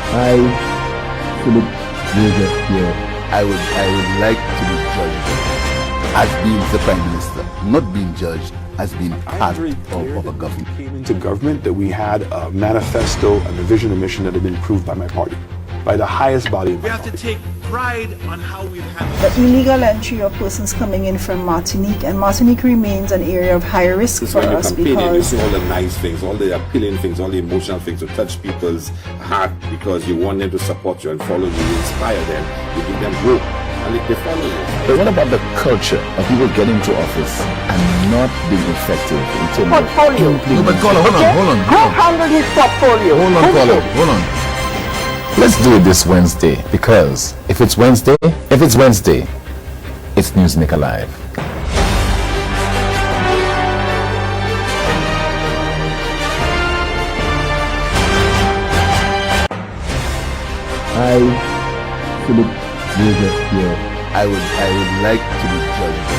I, Philip Joseph here. I would like to be judged as being the Prime Minister, not being judged as being part of a government. Came into government that we had a manifesto and a vision and mission that had been approved by my party, by the highest body. We have to take pride on how we've handled The illegal entry of persons coming in from Martinique, and Martinique remains an area of high risk for when you're us campaigning, you because see all the nice things, all the appealing things, all the emotional things to touch people's heart because you want them to support you and follow you, you inspire them, you give them hope, and they follow you. But what about the culture of people getting to office and not being effective in terms portfolio. No, but caller, hold on. Who handled his portfolio? Hold on, caller, hold on. Let's do it this Wednesday, because if it's Wednesday, it's NewsMaker Live. I, Philip Joseph here. I would like to be judged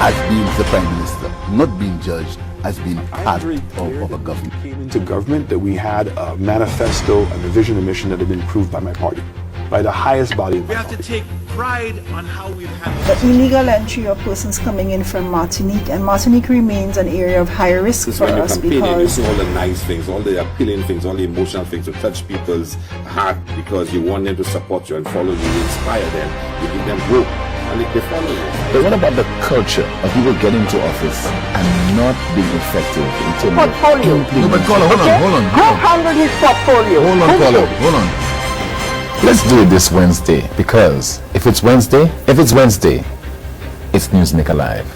as being the Prime Minister, not being judged as being part of a government. Came into government that we had a manifesto and a vision and mission that had been approved by my party, by the highest body. We have to take pride on how we've handled the illegal entry of persons coming in from Martinique, and Martinique remains an area of high risk for When you're us campaigning, you because see all the nice things, all the appealing things, all the emotional things to touch people's heart because you want them to support you and follow you, you inspire them, you give them hope, and they follow you. But what about the culture of people getting to office and not being effective in terms Portfolio. No, but caller, hold on. Who handled his portfolio? Hold on, caller, hold on. Let's do it this Wednesday, because if it's Wednesday, it's NewsMaker Live.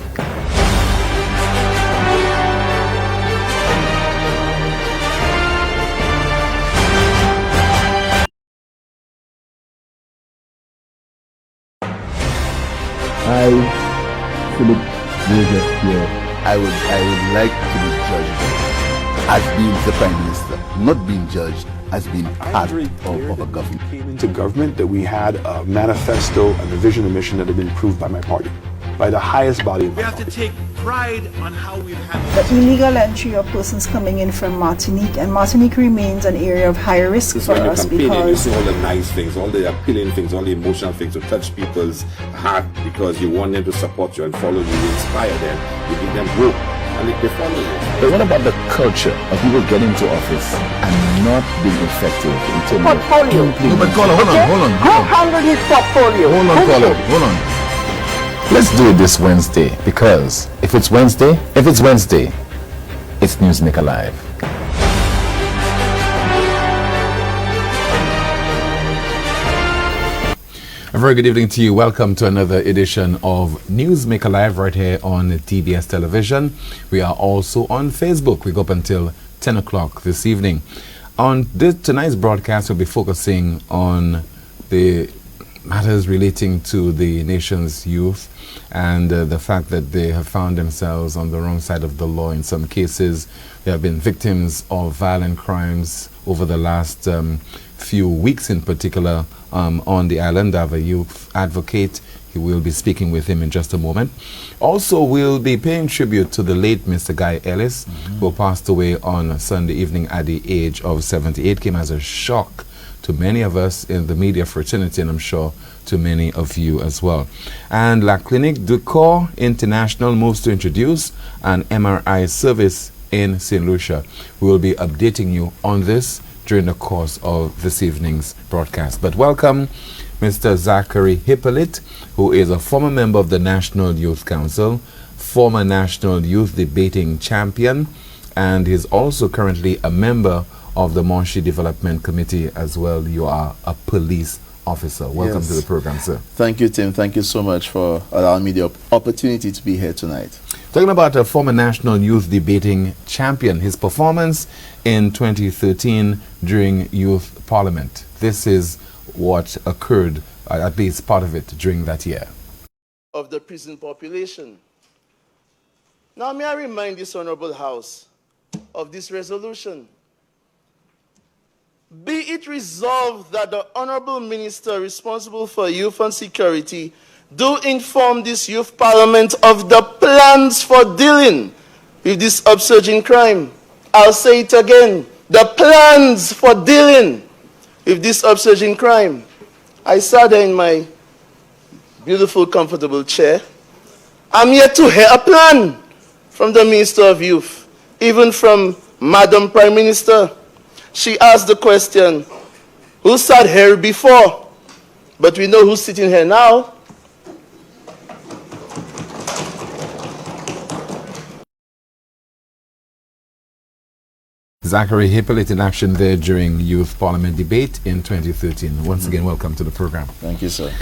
I, Philip Joseph here. I would like to be judged as being the Prime Minister, not being judged as being part of a government. Came into government that we had a manifesto and a vision and mission that had been approved by my party, by the highest body. We have to take pride on how we've handled the illegal entry of persons coming in from Martinique, and Martinique remains an area of high risk for When you're us campaigning, you because see all the nice things, all the appealing things, all the emotional things to touch people's heart because you want them to support you and follow you, you inspire them, you give them hope, and they follow you. But what about the culture of people getting to office and not being effective in terms Portfolio. No, but caller, hold on. Who handled his portfolio? Hold on, caller, hold on. Let's do it this Wednesday, because if it's Wednesday, it's NewsMaker Live. A very good evening to you. Welcome to another edition of NewsMaker Live right here on TBS Television. We are also on Facebook. We go up until 10 o'clock this evening. On tonight's broadcast, we'll be focusing on the matters relating to the nation's youth and the fact that they have found themselves on the wrong side of the law. In some cases, they have been victims of violent crimes over the last few weeks in particular on the island. I have a youth advocate. He will be speaking with him in just a moment. Also, we'll be paying tribute to the late Mr. Guy Ellis, who passed away on Sunday evening at the age of 78. Came as a shock to many of us in the media fraternity, and I'm sure to many of you as well. And La Clinique du Corps International moves to introduce an MRI service in St. Lucia. We will be updating you on this during the course of this evening's broadcast. But welcome Mr. Zachary Hippolyte, who is a former member of the National Youth Council, former National Youth Debating Champion, and is also currently a member of the Montreal Development Committee as well. You are a police officer. Welcome to the program, sir. Thank you, Tim. Thank you so much for allowing me the opportunity to be here tonight. Talking about a former National Youth Debating Champion, his performance in 2013 during Youth Parliament. This is what occurred, at least part of it, during that year. Of the prison population. Now, may I remind this Honorable House of this resolution. Be it resolved that the Honorable Minister responsible for youth and security do inform this youth parliament of the plans for dealing with this upsurging crime. I'll say it again. The plans for dealing with this upsurge in crime. I sat there in my beautiful, comfortable chair. I'm yet to hear a plan from the Minister of Youth, even from Madam Prime Minister. She asked the question, who sat here before? But we know who's sitting here now. Zachary Hippolyte in action there during Youth Parliament debate in 2013. Once again, welcome to the program. Thank you, sir.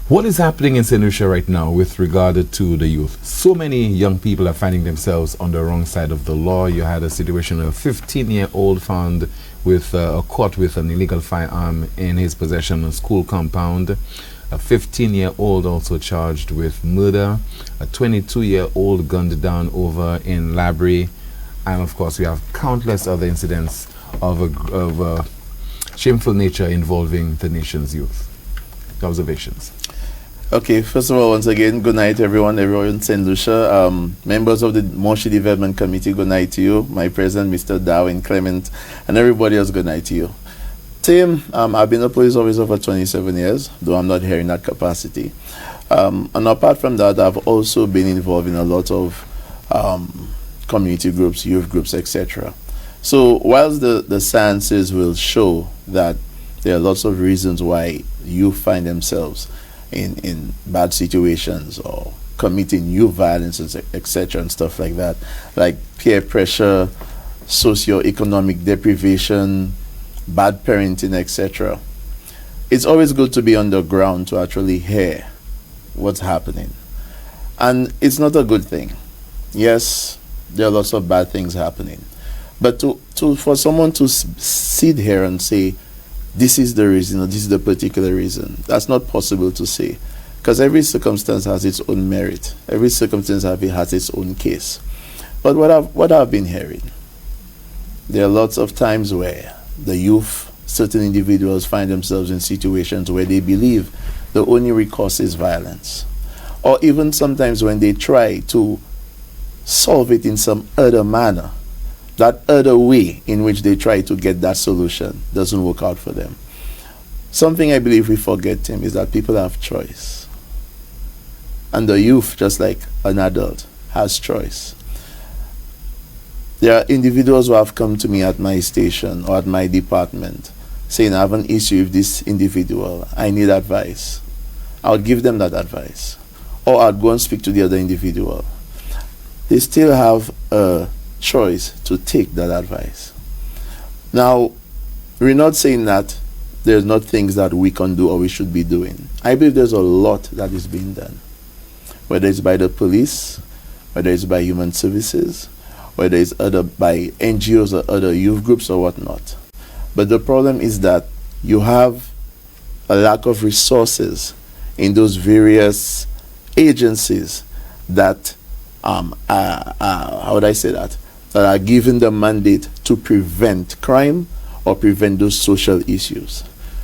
What is happening in St. Lucia right now with regard to the youth? So many young people are finding themselves on the wrong side of the law. You had a situation of a 15-year-old found with caught with an illegal firearm in his possession on a school compound. A 15-year-old also charged with murder. A 22-year-old gunned down over in Labrie. And of course, we have countless other incidents of a shameful nature involving the nation's youth. Observations. Okay, first of all, once again, good night, everyone in St. Lucia. Members of the Moshi Development Committee, good night to you. My president, Mr. Darwin Clement, and everybody else, good night to you. Tim, I've been a police officer for 27 years, though I'm not here in that capacity. And apart from that, I've also been involved in a lot of community groups, youth groups, etc. So whilst the sciences will show that there are lots of reasons why youth find themselves in bad situations or committing youth violences, etc. and stuff like that, like peer pressure, socio-economic deprivation, bad parenting, etc. It's always good to be on the ground to actually hear what's happening. And it's not a good thing. Yes, there are lots of bad things happening. But for someone to sit here and say, this is the reason, or this is the particular reason, that's not possible to say. Because every circumstance has its own merit. Every circumstance has its own case. But what I've been hearing, there are lots of times where the youth, certain individuals find themselves in situations where they believe the only recourse is violence. Or even sometimes when they try to solve it in some other manner, that other way in which they try to get that solution doesn't work out for them. Something I believe we forget, Tim, is that people have choice. And the youth, just like an adult, has choice. There are individuals who have come to me at my station or at my department saying, I have an issue with this individual, I need advice. I'll give them that advice. Or I'll go and speak to the other individual. They still have a choice to take that advice. Now, we're not saying that there's not things that we can do or we should be doing. I believe there's a lot that is being done, whether it's by the police, whether it's by human services, whether it's by NGOs or other youth groups or whatnot. But the problem is that you have a lack of resources in those various agencies that how would I say that are given the mandate to prevent crime or prevent those social issues.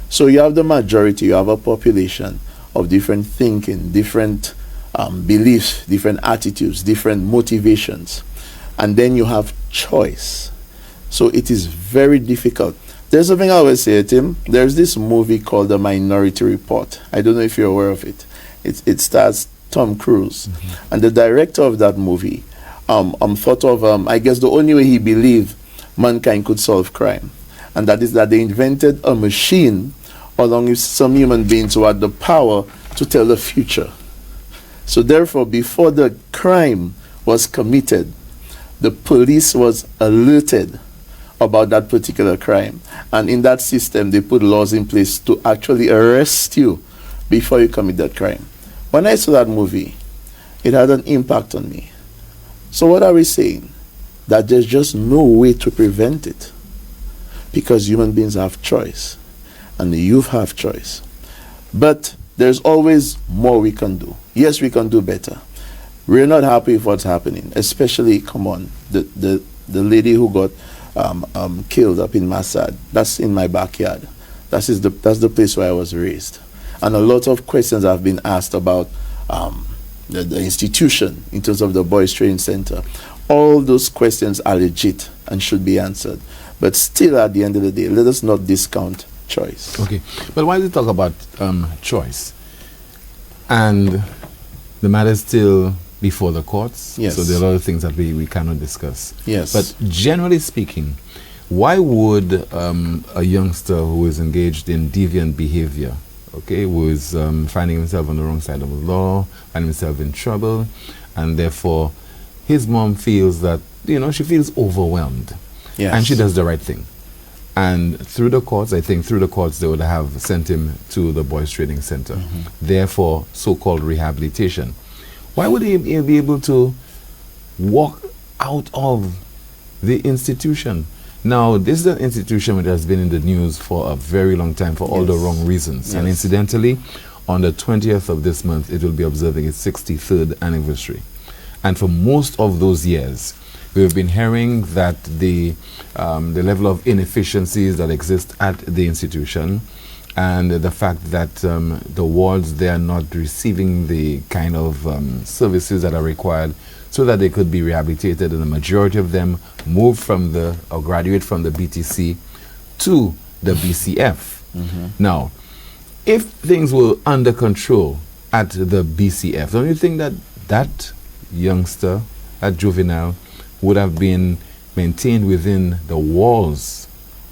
So you have the majority, you have a population of different thinking, different beliefs, different attitudes, different motivations, and then you have choice. So it is very difficult. There's something I always say, Tim. There's this movie called The Minority Report. I don't know if you're aware of it. It stars Tom Cruise. Mm-hmm. And the director of that movie thought of, I guess, the only way he believed mankind could solve crime. And that is that they invented a machine along with some human beings who had the power to tell the future. So therefore, before the crime was committed, the police was alerted about that particular crime. And in that system, they put laws in place to actually arrest you before you commit that crime. When I saw that movie, it had an impact on me. So what are we saying? That there's just no way to prevent it. Because human beings have choice. And the youth have choice. But there's always more we can do. Yes, we can do better. We're not happy with what's happening. Especially, come on, the lady who got killed up in Massad. That's in my backyard. That's the place where I was raised. And a lot of questions have been asked about the institution in terms of the Boys Training Center. All those questions are legit and should be answered. But still, at the end of the day, let us not discount choice. Okay, but why do we talk about choice? And the matter is still before the courts. Yes. So there are a lot of things that we cannot discuss. Yes. But generally speaking, why would a youngster who is engaged in deviant behavior, okay, who is finding himself on the wrong side of the law, finding himself in trouble, and therefore his mom feels that, she feels overwhelmed. Yes. And she does the right thing. And through the courts, I think through the courts, they would have sent him to the Boys Training Center. Therefore, so-called rehabilitation. Why would he be able to walk out of the institution? Now, this is an institution that has been in the news for a very long time for all the wrong reasons. And incidentally, on the 20th of this month, it will be observing its 63rd anniversary. And for most of those years, we've been hearing that the level of inefficiencies that exist at the institution and the fact that the wards, they are not receiving the kind of services that are required so that they could be rehabilitated, and the majority of them move from or graduate from the BTC to the BCF. Now, if things were under control at the BCF, don't you think that that youngster, that juvenile, would have been maintained within the walls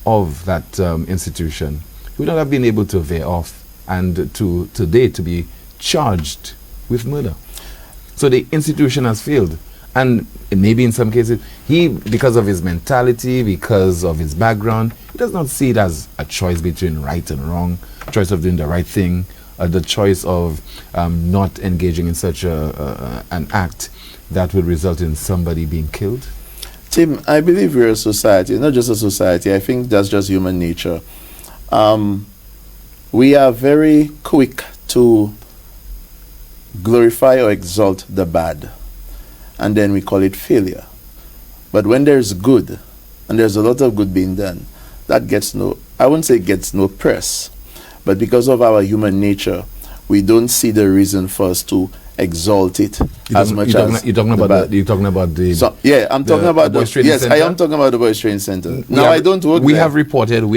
of that institution? He would not have been able to veer off and today to be charged with murder. So the institution has failed. And maybe in some cases, he, because of his mentality, because of his background, he does not see it as a choice between right and wrong, choice of doing the right thing, the choice of not engaging in such an act that would result in somebody being killed. Tim, I believe we're a society, not just a society. I think that's just human nature. We are very quick to glorify or exalt the bad, and then we call it failure. But when there's good, and there's a lot of good being done, that gets I wouldn't say gets no press, but because of our human nature, we don't see the reason for us to exalt it as much as you're talking about the so, yeah, I'm talking about the Boys Training Center. Yes, I am talking about the Boys Training Center. Now I don't work there. We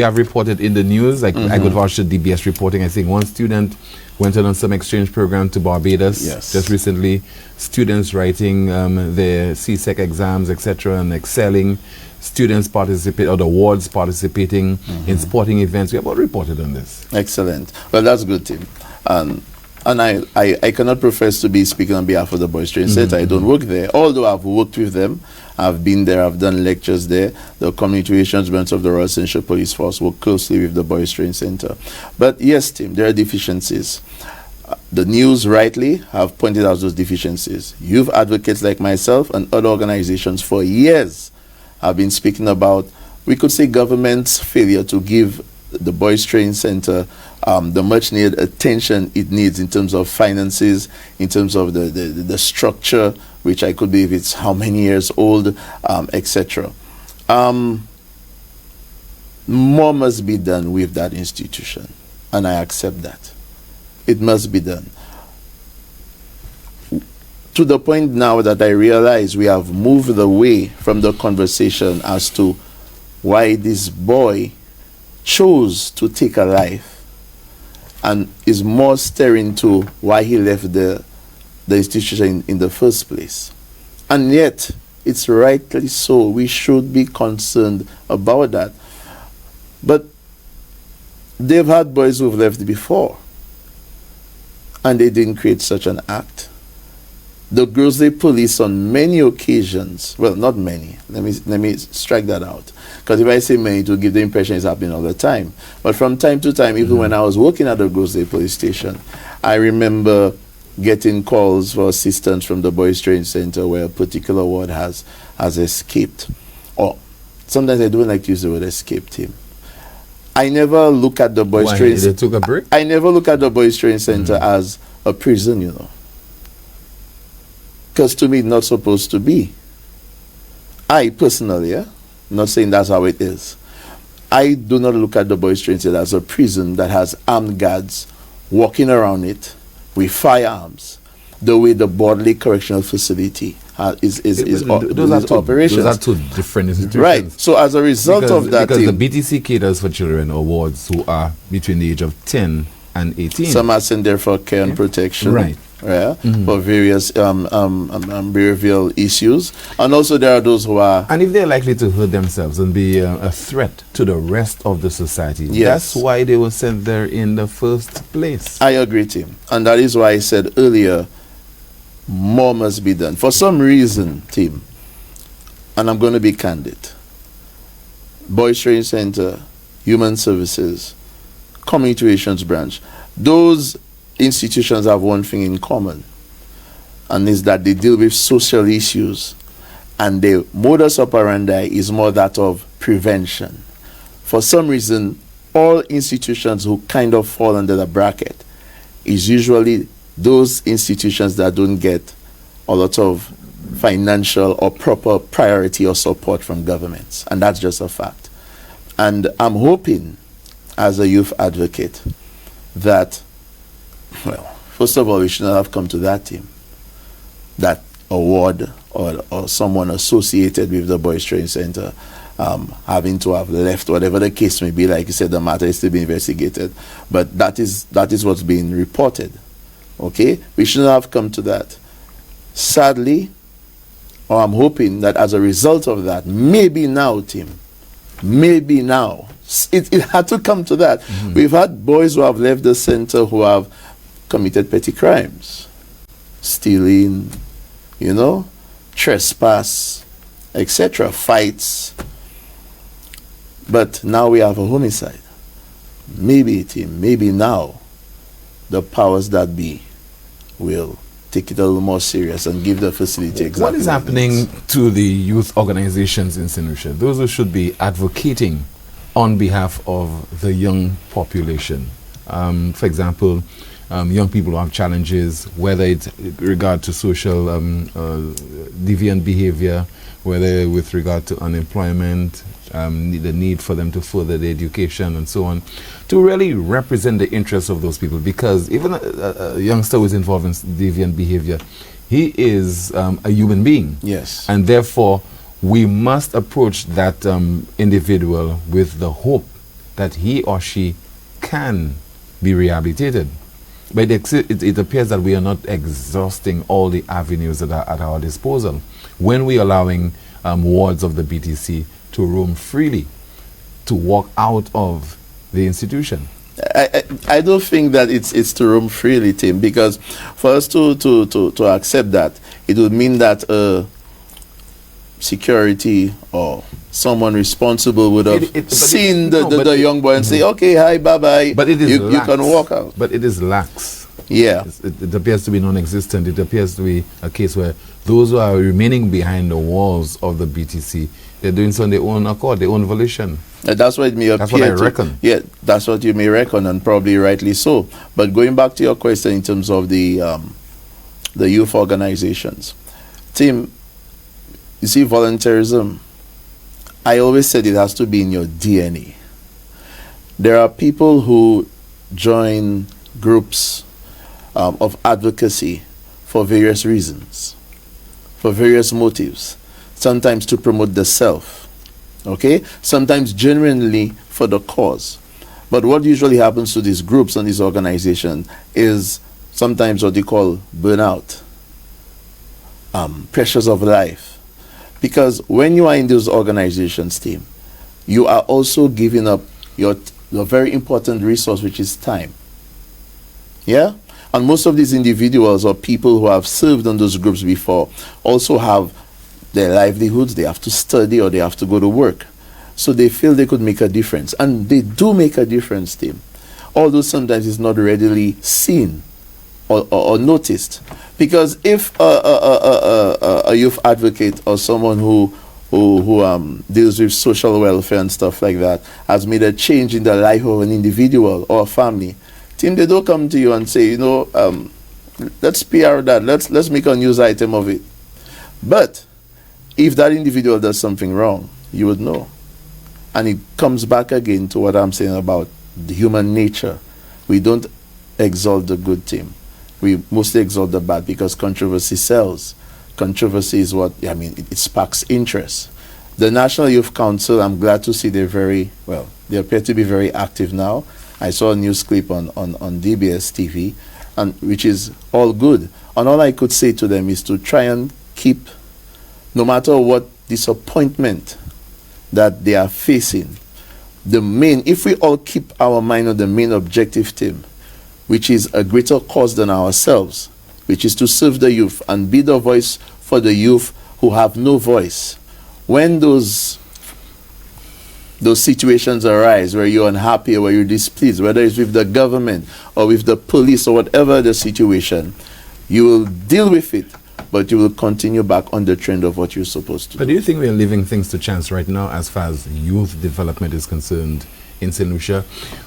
have reported in the news, like I could watch the DBS reporting. I think one student went on some exchange program to Barbados just recently. Students writing their CSEC exams, etc., and excelling. Students participate, or the wards participating in sporting events. We have all reported on this. Excellent. Well, that's good, Tim. And I cannot profess to be speaking on behalf of the Boys Training Center. I don't work there, although I've worked with them. I've been there, I've done lectures there. The Community Relations Branch of the Royal Essential Police Force work closely with the Boys Training Center. But yes, Tim, there are deficiencies. The news rightly have pointed out those deficiencies. Youth advocates like myself and other organizations for years have been speaking about, we could say, government's failure to give the Boys Training Center the much needed attention it needs in terms of finances, in terms of the structure, which I could believe it's how many years old, etc. More must be done with that institution, and I accept that. It must be done. To the point now that I realize we have moved away from the conversation as to why this boy chose to take a life, and is more staring to why he left the institution in the first place. And yet, it's rightly so. We should be concerned about that. But they've had boys who've left before, and they didn't create such an act. The Grizzly Police on many occasions, well, not many, let me strike that out, because if I say many, it will give the impression it's happening all the time. But from time to time, even when I was working at the Grizzly Police Station, I remember getting calls for assistance from the Boys Training Center where a particular ward has escaped. Or sometimes I don't like to use the word escaped him. I never look at the Boys Training Center. They took a break? I never look at the Boys Training Center as a prison, you know. Because to me, it's not supposed to be. I personally, not saying that's how it is, I do not look at the Boys Training Center as a prison that has armed guards walking around it with firearms, the way the Bodley Correctional Facility Those operations. are two different institutions. Right. So as a result of that, because the BTC caters for children or wards who are between the age of 10 and 18. Some are sent there for care and protection. Right. Yeah, for various behavioral issues, and also there are those who are, and if they're likely to hurt themselves and be a threat to the rest of the society, yes, that's why they were sent there in the first place. I agree, Tim, and that is why I said earlier, more must be done. For some reason, Tim, and I'm going to be candid, Boys Training Center, Human Services, Community Relations Branch, those institutions have one thing in common, and is that they deal with social issues, and the modus operandi is more that of prevention. For some reason, all institutions who kind of fall under the bracket is usually those institutions that don't get a lot of financial or proper priority or support from governments, and that's just a fact. And I'm hoping, as a youth advocate, that, well, first of all, we should not have come to that team, that award or someone associated with the Boys Training Center having to have left, whatever the case may be. Like you said, the matter is still being investigated, but that is what's being reported. Okay, we shouldn't have come to that. Sadly, or I'm hoping that as a result of that, maybe now, Tim, maybe now, it had to come to that. We've had boys who have left the center who have committed petty crimes, stealing, trespass, etc., fights. But now we have a homicide. Maybe, Tim, maybe now the powers that be will take it a little more serious and give the facility exactly what is happening to the youth organizations in St. Lucia, those who should be advocating on behalf of the young population? For example, young people who have challenges, whether it's with regard to social deviant behavior, whether with regard to unemployment, the need for them to further their education and so on, to really represent the interests of those people. Because even a youngster who is involved in deviant behavior, he is a human being. Yes. And therefore, we must approach that individual with the hope that he or she can be rehabilitated. But it appears that we are not exhausting all the avenues that are at our disposal when we are allowing wards of the BTC to roam freely, to walk out of the institution. I don't think that it's to roam freely, Tim, because for us to accept that, it would mean that security or someone responsible would have seen the young boy and say, okay, hi, bye-bye, but it is you can walk out. But it is lax. Yeah. It appears to be non-existent. It appears to be a case where those who are remaining behind the walls of the BTC, they're doing so on their own accord, their own volition. That's what it may appear. That's what I reckon. Yeah, that's what you may reckon, and probably rightly so. But going back to your question in terms of the youth organizations, Tim, you see, volunteerism, I always said it has to be in your DNA. There are people who join groups of advocacy for various reasons, for various motives, sometimes to promote the self, okay? Sometimes genuinely for the cause. But what usually happens to these groups and these organizations is sometimes what they call burnout, pressures of life. Because when you are in those organizations, team, you are also giving up your very important resource, which is time. Yeah? And most of these individuals or people who have served on those groups before also have their livelihoods, they have to study or they have to go to work. So they feel they could make a difference. And they do make a difference, team. Although sometimes it's not readily seen or noticed. Because if a youth advocate or someone who deals with social welfare and stuff like that has made a change in the life of an individual or a family, team, they don't come to you and say, let's PR that, let's make a news item of it. But if that individual does something wrong, you would know. And it comes back again to what I'm saying about the human nature. We don't exalt the good, team. We mostly exalt the bad because controversy sells. controversy is what, I mean, it sparks interest. The National Youth Council, I'm glad to see they're very, well, they appear to be very active now. I saw a news clip on DBS TV, and which is all good. And all I could say to them is to try and keep, no matter what disappointment that they are facing, the main, if we all keep our mind on the main objective, Tim, which is a greater cause than ourselves, which is to serve the youth and be the voice for the youth who have no voice. When those situations arise where you're unhappy or where you're displeased, whether it's with the government or with the police or whatever the situation, you will deal with it, but you will continue back on the trend of what you're supposed to do. But do you think we are leaving things to chance right now as far as youth development is concerned in St. Lucia?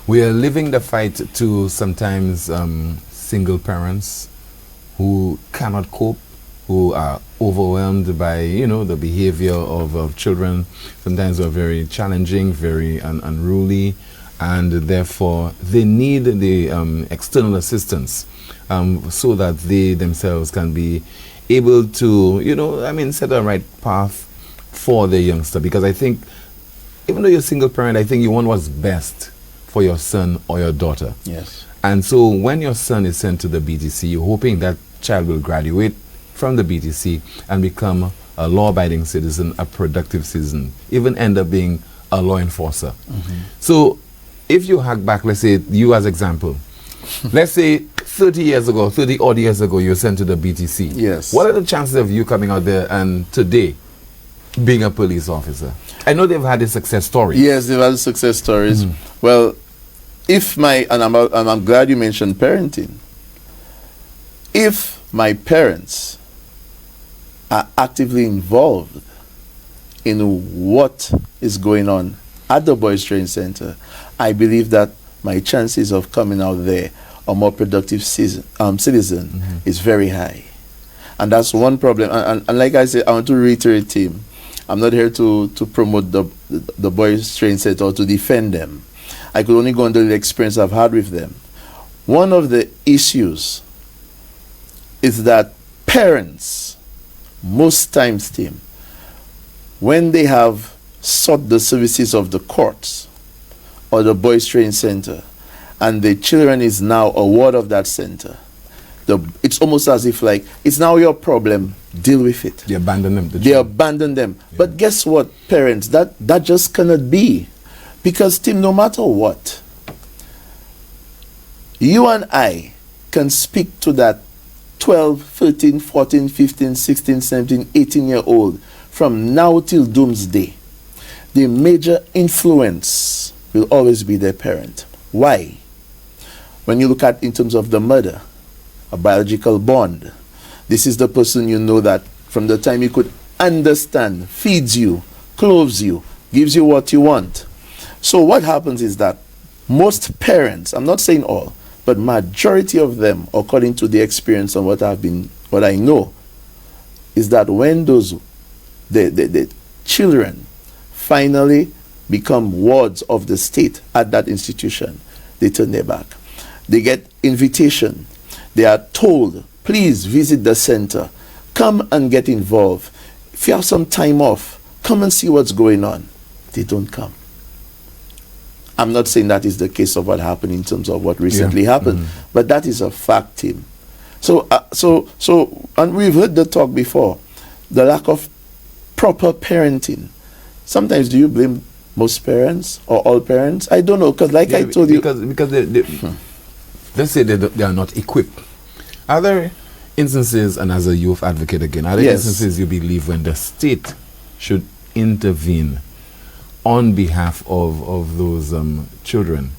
We are living the fight to sometimes single parents who cannot cope, who are overwhelmed by, you know, the behavior of children. Sometimes they're very challenging, very unruly, and therefore they need the external assistance so that they themselves can be able to, you know, I mean, set the right path for the youngster. Because I think, even though you're a single parent, I think you want what's best for your son or your daughter. Yes. And so when your son is sent to the BTC, you're hoping that child will graduate from the BTC and become a law-abiding citizen, a productive citizen, even end up being a law enforcer. So if you hack back, let's say you as example, let's say 30 years ago, 30 odd years ago, you were sent to the BTC. Yes. What are the chances of you coming out there and today being a police officer? I know they've had a success story. Yes, they've had success stories. Well, if and I'm glad you mentioned parenting. If my parents are actively involved in what is going on at the Boys Training Center, I believe that my chances of coming out there a more productive citizen is very high. And that's one problem. And like I said, I want to reiterate, team, I'm not here to promote the Boys Training Center or to defend them. I could only go on the experience I've had with them. One of the issues is that parents, most times, team, when they have sought the services of the courts or the Boys Training Center, and the children is now a ward of that center, it's almost as if like, it's now your problem, deal with it. They abandon them. They abandon them. Yeah. But guess what, parents? That just cannot be. Because, Tim, no matter what, you and I can speak to that 12, 13, 14, 15, 16, 17, 18-year-old from now till doomsday. The major influence will always be their parent. Why? When you look at in terms of the mother, a biological bond, this is the person you know that from the time you could understand, feeds you, clothes you, gives you what you want. So what happens is that most parents, I'm not saying all, but majority of them, according to the experience and what I know, is that when the children finally become wards of the state at that institution, they turn their back. They get invitation. They are told, please visit the center. Come and get involved. If you have some time off, come and see what's going on. They don't come. I'm not saying that is the case of what happened in terms of what recently happened, but that is a fact, Tim. So, and we've heard the talk before, the lack of proper parenting. Sometimes do you blame most parents or all parents? I don't know, because like I told you... Because let's say they are not equipped. Are there instances, and as a youth advocate again, are there instances you believe when the state should intervene on behalf of those children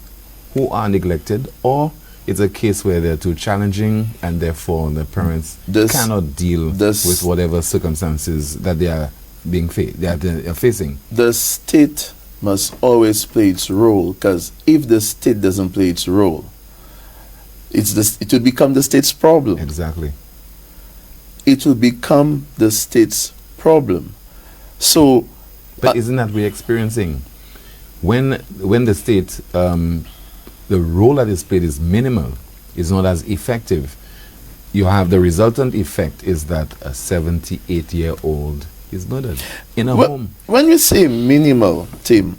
who are neglected, or it's a case where they're too challenging and therefore the parents cannot deal with whatever circumstances that they are facing? The state must always play its role, because if the state doesn't play its role, it will become the state's problem. Exactly. It will become the state's problem. So, but isn't that we're experiencing? When the state, the role that is played is minimal, is not as effective. you have the resultant effect is that a 78-year-old is murdered in a home. When you say minimal, Tim,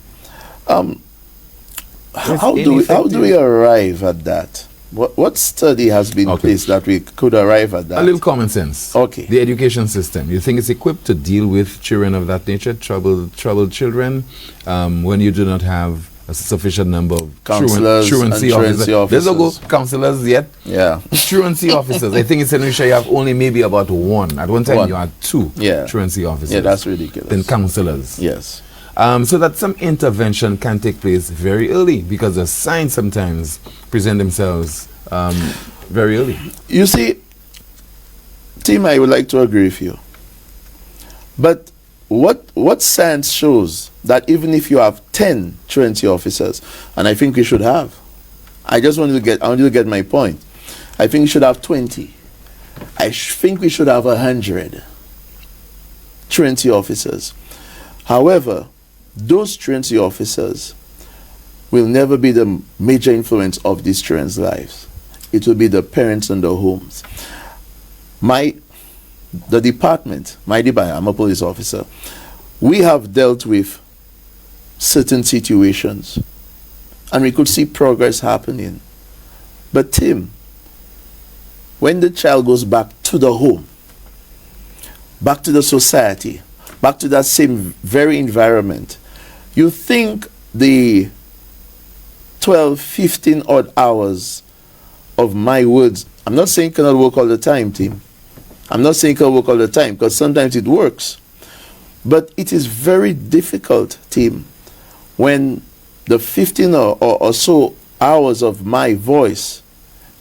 how do we arrive at that? What study has been placed that we could arrive at that? A little common sense. Okay. The education system. You think it's equipped to deal with children of that nature, troubled children, when you do not have a sufficient number of counselors, truancy officers. There's no counselors yet. Yeah. Truancy officers. I think in St. Lucia you have only maybe about one. At one time you had two truancy officers. Yeah, that's ridiculous. Then counselors. Yes. So that some intervention can take place very early because the signs sometimes present themselves very early. You see, Tim, I would like to agree with you. But what science shows that even if you have 10 truancy officers, and I think we should have, I want you to get my point. I think we should have 20. I think we should have 100 truancy officers. However, those truancy officers will never be the major influence of these children's lives. It will be the parents and the homes. The department, I'm a police officer, we have dealt with certain situations and we could see progress happening. But Tim, when the child goes back to the home, back to the society, back to that same very environment, you think the 12, 15 odd hours of my words, I'm not saying it cannot work all the time, Tim. I'm not saying it can work all the time, because sometimes it works. But it is very difficult, Tim, when the 15 or so hours of my voice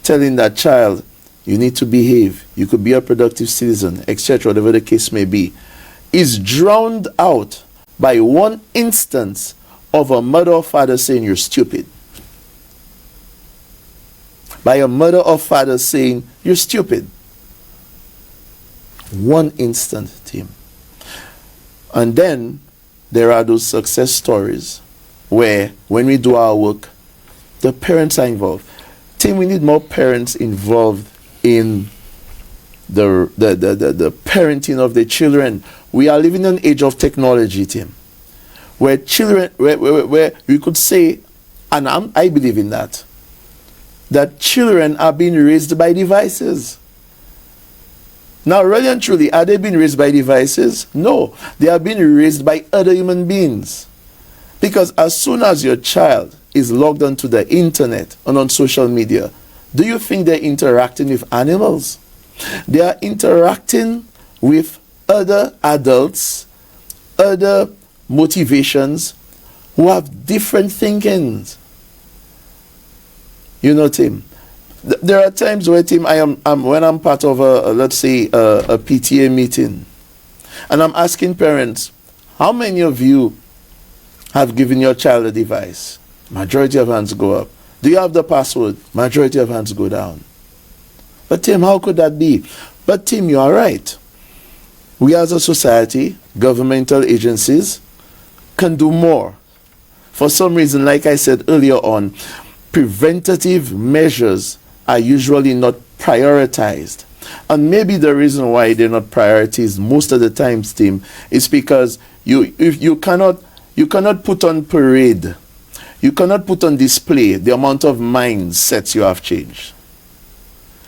telling that child, you need to behave, you could be a productive citizen, etc., whatever the case may be, is drowned out by one instance of a mother or father saying you're stupid. By a mother or father saying you're stupid. One instant, Tim. And then there are those success stories where when we do our work, the parents are involved. Tim, we need more parents involved in the parenting of the children. We are living in an age of technology, Tim, where children, where we could say, and I believe in that children are being raised by devices. Now, really and truly, are they being raised by devices? No, they are being raised by other human beings. Because as soon as your child is logged onto the internet and on social media, do you think they're interacting with animals? They are interacting with other adults, other motivations, who have different thinkings. You know, Tim, there are times where, Tim, when I'm part of let's say a PTA meeting, and I'm asking parents, how many of you have given your child a device? Majority of hands go up. Do you have the password? Majority of hands go down. But Tim, how could that be? But Tim, you are right. We as a society, governmental agencies, can do more. For some reason, like I said earlier on, preventative measures are usually not prioritized. And maybe the reason why they're not prioritized most of the time, Tim, is because you cannot put on parade, you cannot put on display the amount of mindsets you have changed.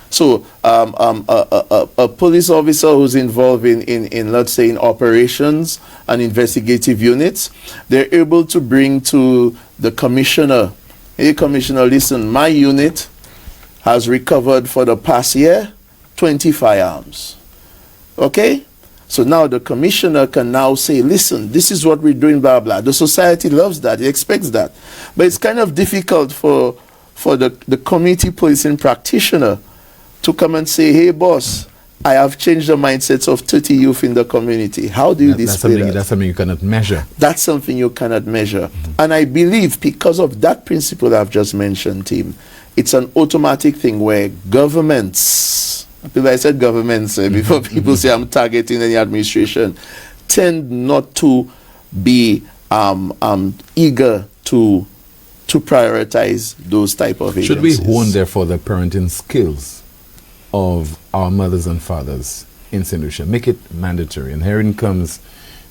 So a police officer who's involved in let's say in operations and investigative units, they're able to bring to the commissioner, hey commissioner, listen, my unit has recovered for the past year 20 firearms. Okay? So now the commissioner can now say, listen, this is what we're doing, blah, blah. The society loves that, it expects that. But it's kind of difficult for the community policing practitioner to come and say, hey boss, I have changed the mindsets of 30 youth in the community. How do you display that? That's something you cannot measure. That's something you cannot measure. And I believe because of that principle I've just mentioned, Tim, it's an automatic thing where governments, I said governments before people say I'm targeting any administration, tend not to be eager to prioritize those type of agencies. Should we hone therefore the parenting skills of our mothers and fathers in St. Lucia. Make it mandatory. And herein comes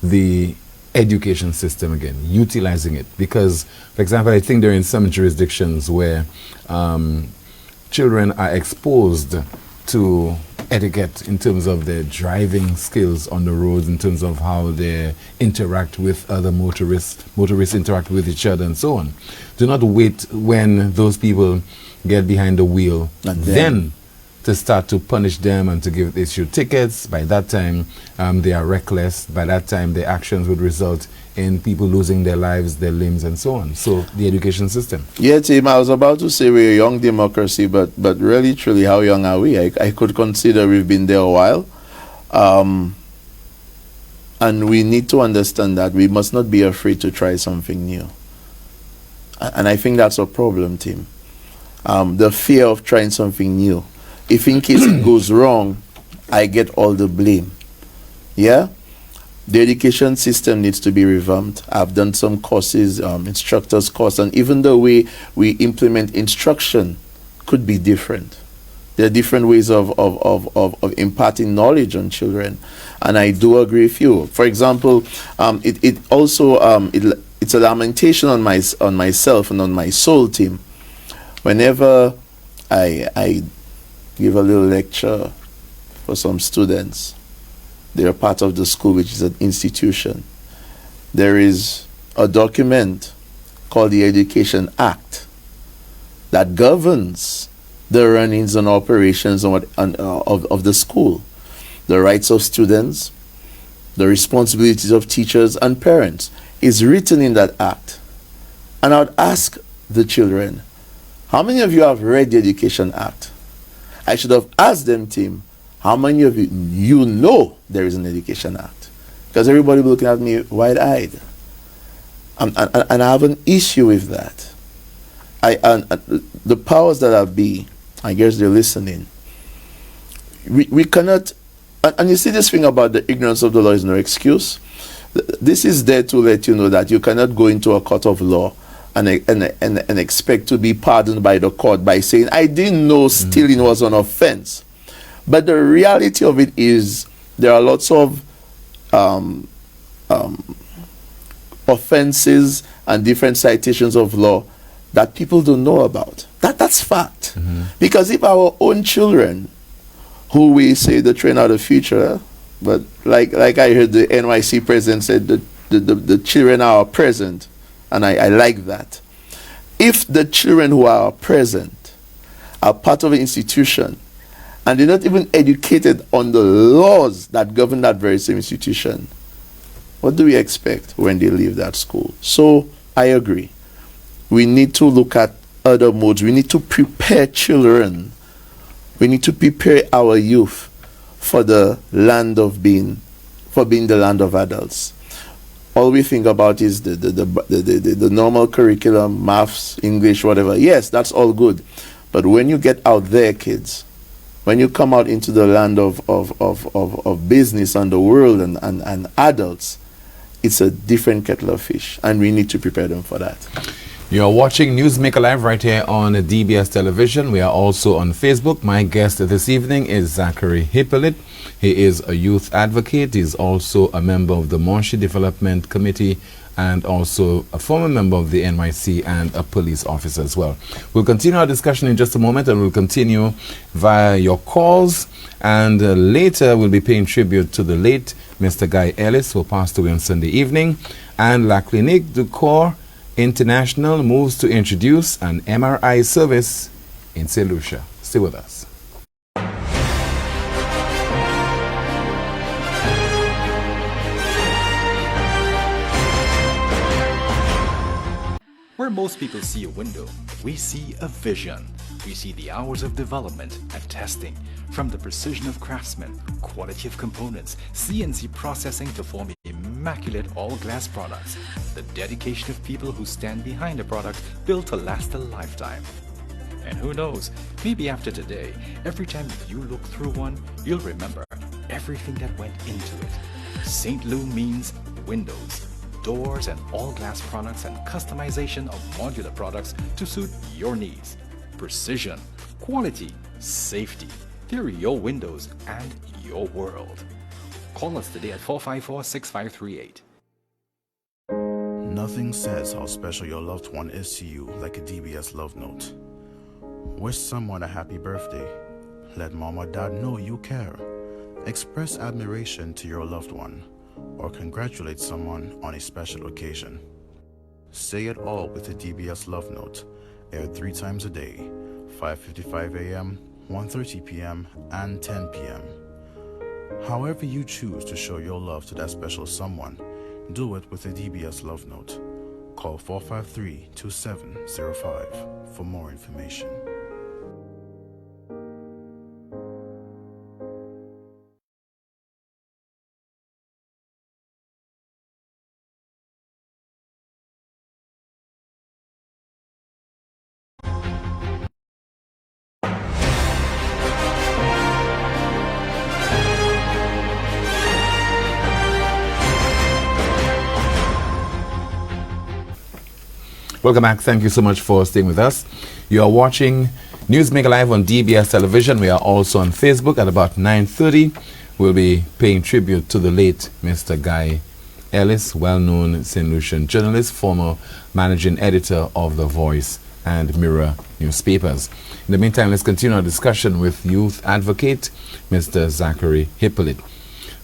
the education system again, utilizing it. Because, for example, I think there are in some jurisdictions where children are exposed to etiquette in terms of their driving skills on the roads, in terms of how they interact with other motorists interact with each other, and so on. Do not wait when those people get behind the wheel and then to start to punish them and to issue tickets. By that time, they are reckless. By that time, their actions would result in people losing their lives, their limbs, and so on. So, the education system. Yeah, Tim, I was about to say we're a young democracy, but really, truly, how young are we? I could consider we've been there a while. And we need to understand that we must not be afraid to try something new. And I think that's a problem, Tim. The fear of trying something new. If in case it goes wrong, I get all the blame. Yeah? The education system needs to be revamped. I've done some courses, instructors course, and even the way we implement instruction could be different. There are different ways of imparting knowledge on children, and I do agree with you. For example, it's a lamentation on myself and on my soul, Tim. Whenever I give a little lecture for some students, they're part of the school, which is an institution. There is a document called the Education Act that governs the runnings and operations of the school, the rights of students, the responsibilities of teachers and parents is written in that act. And I would ask the children, how many of you have read the Education Act? I should have asked them, Tim, how many of you know there is an Education Act? Because everybody will be looking at me wide-eyed. And I have an issue with that. The powers that are be, I guess they're listening. We cannot, and you see this thing about the ignorance of the law is no excuse. This is there to let you know that you cannot go into a court of law and expect to be pardoned by the court by saying, I didn't know stealing was an offense. But the reality of it is there are lots of offenses and different citations of law that people don't know about. That's fact. Because if our own children, who we say the train of the future, but like I heard the NYC president said, the children are our present, and I like that. If the children who are present are part of an institution and they're not even educated on the laws that govern that very same institution, what do we expect when they leave that school? So I agree. We need to look at other modes. We need to prepare children. We need to prepare our youth for the land of being the land of adults. All we think about is the normal curriculum, maths, English, whatever. Yes, that's all good. But when you get out there, kids, when you come out into the land of business and the world and adults, it's a different kettle of fish, and we need to prepare them for that. You're watching NewsMaker Live right here on DBS Television. We are also on Facebook. My guest this evening is Zachary Hippolyte. He is a youth advocate. He's also a member of the Montreal Development Committee and also a former member of the NYC and a police officer as well. We'll continue our discussion in just a moment, and we'll continue via your calls. And later we'll be paying tribute to the late Mr. Guy Ellis, who passed away on Sunday evening. And La Clinique du Corps International moves to introduce an MRI service in St. Lucia. Stay with us. Where most people see a window, we see a vision. We see the hours of development and testing, from the precision of craftsmen, quality of components, CNC processing to form immaculate all-glass products, the dedication of people who stand behind a product built to last a lifetime. And who knows, maybe after today, every time you look through one, you'll remember everything that went into it. St. Lou means windows, doors, and all-glass products, and customization of modular products to suit your needs. Precision, quality, safety, They're your windows and your world. Call us today at 454-6538. Nothing says how special your loved one is to you like a DBS love note. Wish someone a happy birthday. Let mom or dad know you care. Express admiration to your loved one or congratulate someone on a special occasion. Say it all with a DBS love note, aired 3 times a day, 5:55 a.m., 1:30 p.m., and 10 p.m. However you choose to show your love to that special someone, do it with a DBS love note. Call 453-2705 for more information. Welcome back. Thank you so much for staying with us. You are watching NewsMaker Live on DBS Television. We are also on Facebook at about 9:30. We'll be paying tribute to the late Mr. Guy Ellis, well-known St. Lucian journalist, former managing editor of The Voice and Mirror newspapers. In the meantime, let's continue our discussion with youth advocate Mr. Zachary Hippolyte.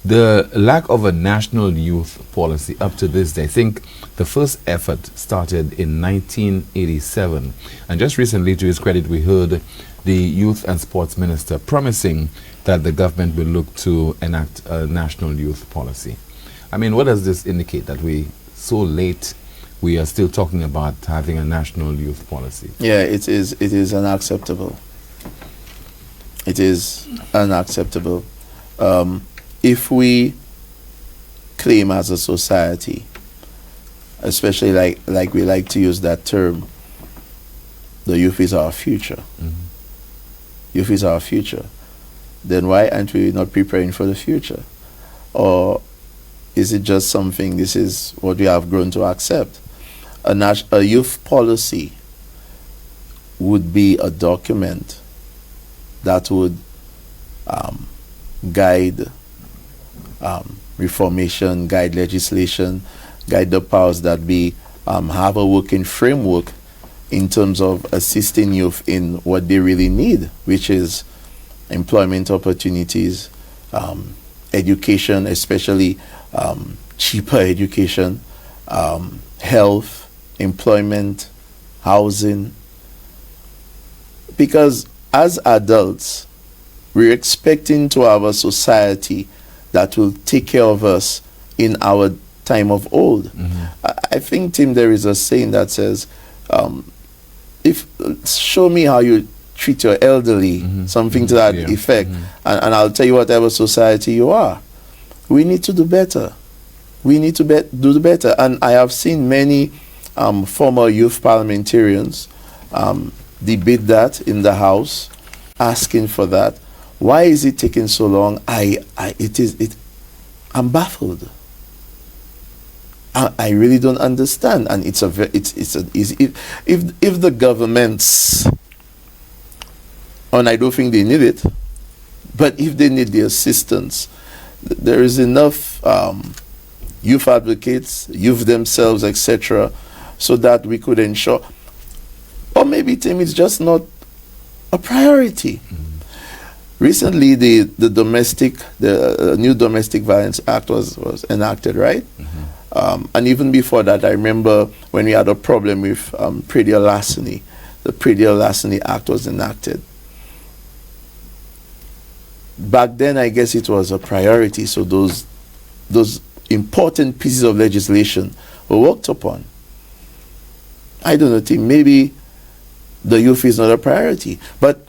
The lack of a national youth policy up to this day, I think the first effort started in 1987. And just recently, to his credit, we heard the youth and sports minister promising that the government will look to enact a national youth policy. I mean, what does this indicate? That so late, we are still talking about having a national youth policy? Yeah, it is unacceptable. It is unacceptable. If we claim as a society, especially like we like to use that term, the youth is our future. Mm-hmm. Youth is our future. Then why aren't we not preparing for the future? Or is it just something, this is what we have grown to accept? A youth policy would be a document that would guide reformation, guide legislation, guide the powers that be, have a working framework in terms of assisting youth in what they really need, which is employment opportunities, education, especially cheaper education, health, employment, housing. Because as adults, we're expecting to have a society that will take care of us in our time of old. Mm-hmm. I think, Tim, there is a saying that says, show me how you treat your elderly, mm-hmm. something to that effect, mm-hmm. and I'll tell you whatever society you are. We need to do better. We need to do better. And I have seen many former youth parliamentarians debate that in the House, asking for that. Why is it taking so long? I'm baffled. I really don't understand, and if the governments, and I don't think they need it, but if they need the assistance, there is enough youth advocates, youth themselves, etc., so that we could ensure. Or maybe, Tim, it's just not a priority. Mm-hmm. Recently, the new Domestic Violence Act was enacted, right? Mm-hmm. And even before that, I remember when we had a problem with predial larceny. The Predial Larceny Act was enacted. Back then, I guess it was a priority, so those important pieces of legislation were worked upon. I don't know, Tim, maybe the youth is not a priority, but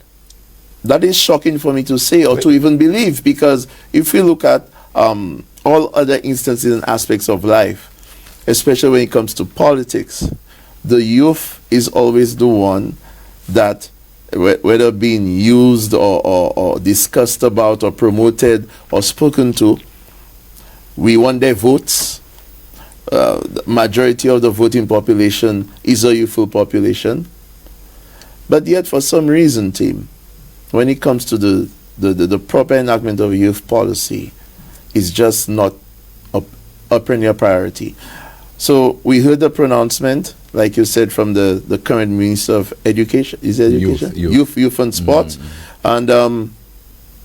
that is shocking for me to say or to even believe, because if we look at all other instances and aspects of life, especially when it comes to politics, the youth is always the one that, whether being used or discussed about or promoted or spoken to, we want their votes. The majority of the voting population is a youthful population. But yet, for some reason, Tim, when it comes to the the proper enactment of youth policy is just not a premier priority. So we heard the pronouncement, like you said, from the current Minister of Education. Is it Education? Youth and Sports. And I'm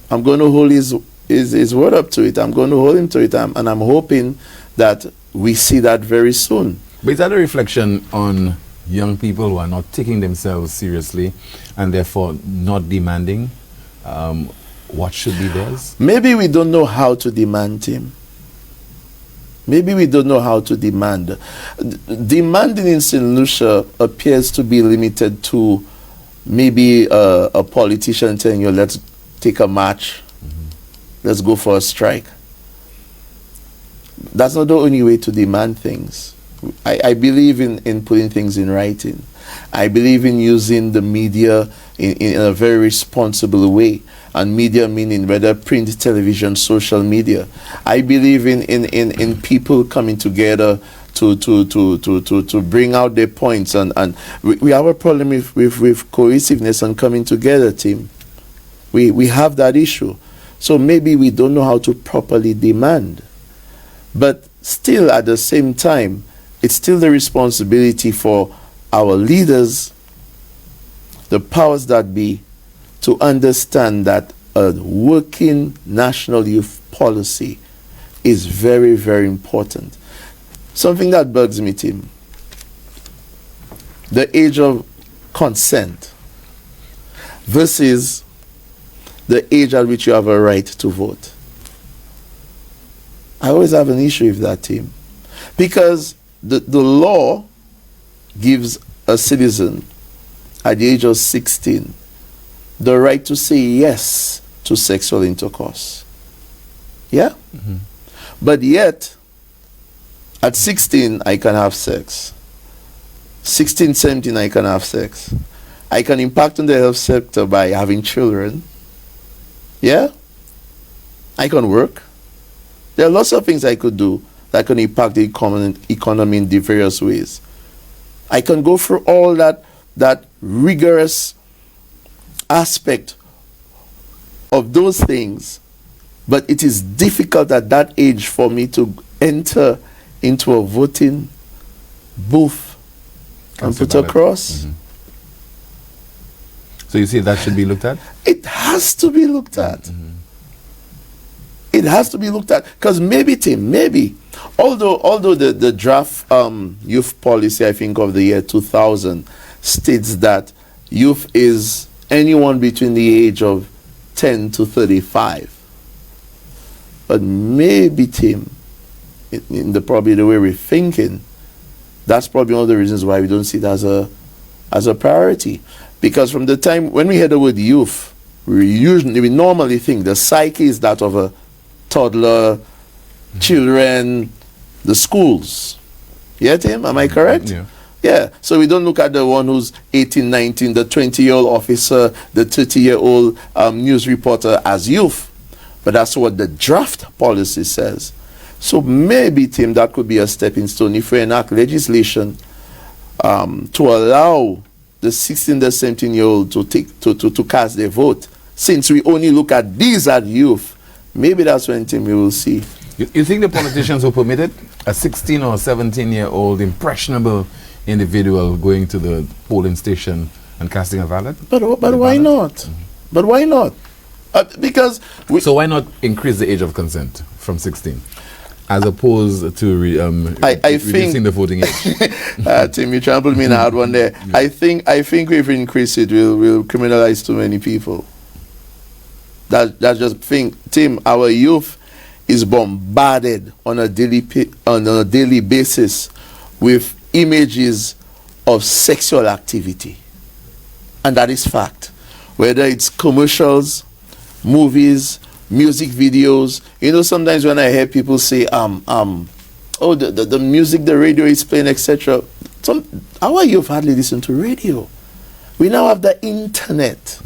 going to hold his word up to it. I'm going to hold him to it. And I'm hoping that we see that very soon. But is that a reflection on young people who are not taking themselves seriously and therefore not demanding what should be theirs? Maybe we don't know how to demand him. Maybe we don't know how to demand. Demanding in St. Lucia appears to be limited to maybe a politician telling you, let's take a march, let's go for a strike. That's not the only way to demand things. I believe in putting things in writing. I believe in using the media in a very responsible way. And media meaning whether print, television, social media. I believe in people coming together to bring out their points. And we have a problem with cohesiveness and coming together, team. We have that issue. So maybe we don't know how to properly demand. But still, at the same time, it's still the responsibility for our leaders, the powers that be, to understand that a working national youth policy is very, very important. Something that bugs me, Tim, the age of consent versus the age at which you have a right to vote. I always have an issue with that, Tim, because the law gives a citizen at the age of 16 the right to say yes to sexual intercourse. Yeah? But yet, at 16, I can have sex. 16, 17, I can have sex. I can impact on the health sector by having children. Yeah? I can work. There are lots of things I could do that can impact the economy in various ways. I can go through all that rigorous aspect of those things, but it is difficult at that age for me to enter into a voting booth and put a cross. So you see that should be looked at? It has to be looked at. It has to be looked at, because maybe, Tim, although the draft youth policy, I think, of the year 2000 states that youth is anyone between the age of 10 to 35. But maybe, Tim, probably the way we're thinking, that's probably one of the reasons why we don't see it as a priority. Because from the time when we hear the word youth, we normally think the psyche is that of a toddler, children, the schools. Yeah, Tim? Am I correct? Yeah. Yeah. So we don't look at the one who's 18, 19, the 20-year-old officer, the 30-year-old news reporter as youth. But that's what the draft policy says. So maybe, Tim, that could be a stepping stone if we enact legislation to allow the 16, the 17-year-old to cast their vote. Since we only look at these as youth, maybe that's when, Tim, we will see. You think the politicians who permitted a 16 or 17-year-old impressionable individual going to the polling station and casting a ballot? But why not? But why not? Because so why not increase the age of consent from 16, as opposed to reducing the voting age? Tim, you trampled me in a hard one there. Yeah. I think if we increase it, we'll criminalize too many people. That's just thing, Tim. Our youth is bombarded on a daily basis with images of sexual activity, and that is fact. Whether it's commercials, movies, music videos. You know, sometimes when I hear people say, oh, the music, the radio is playing, etc. Our youth hardly listen to radio. We now have the internet.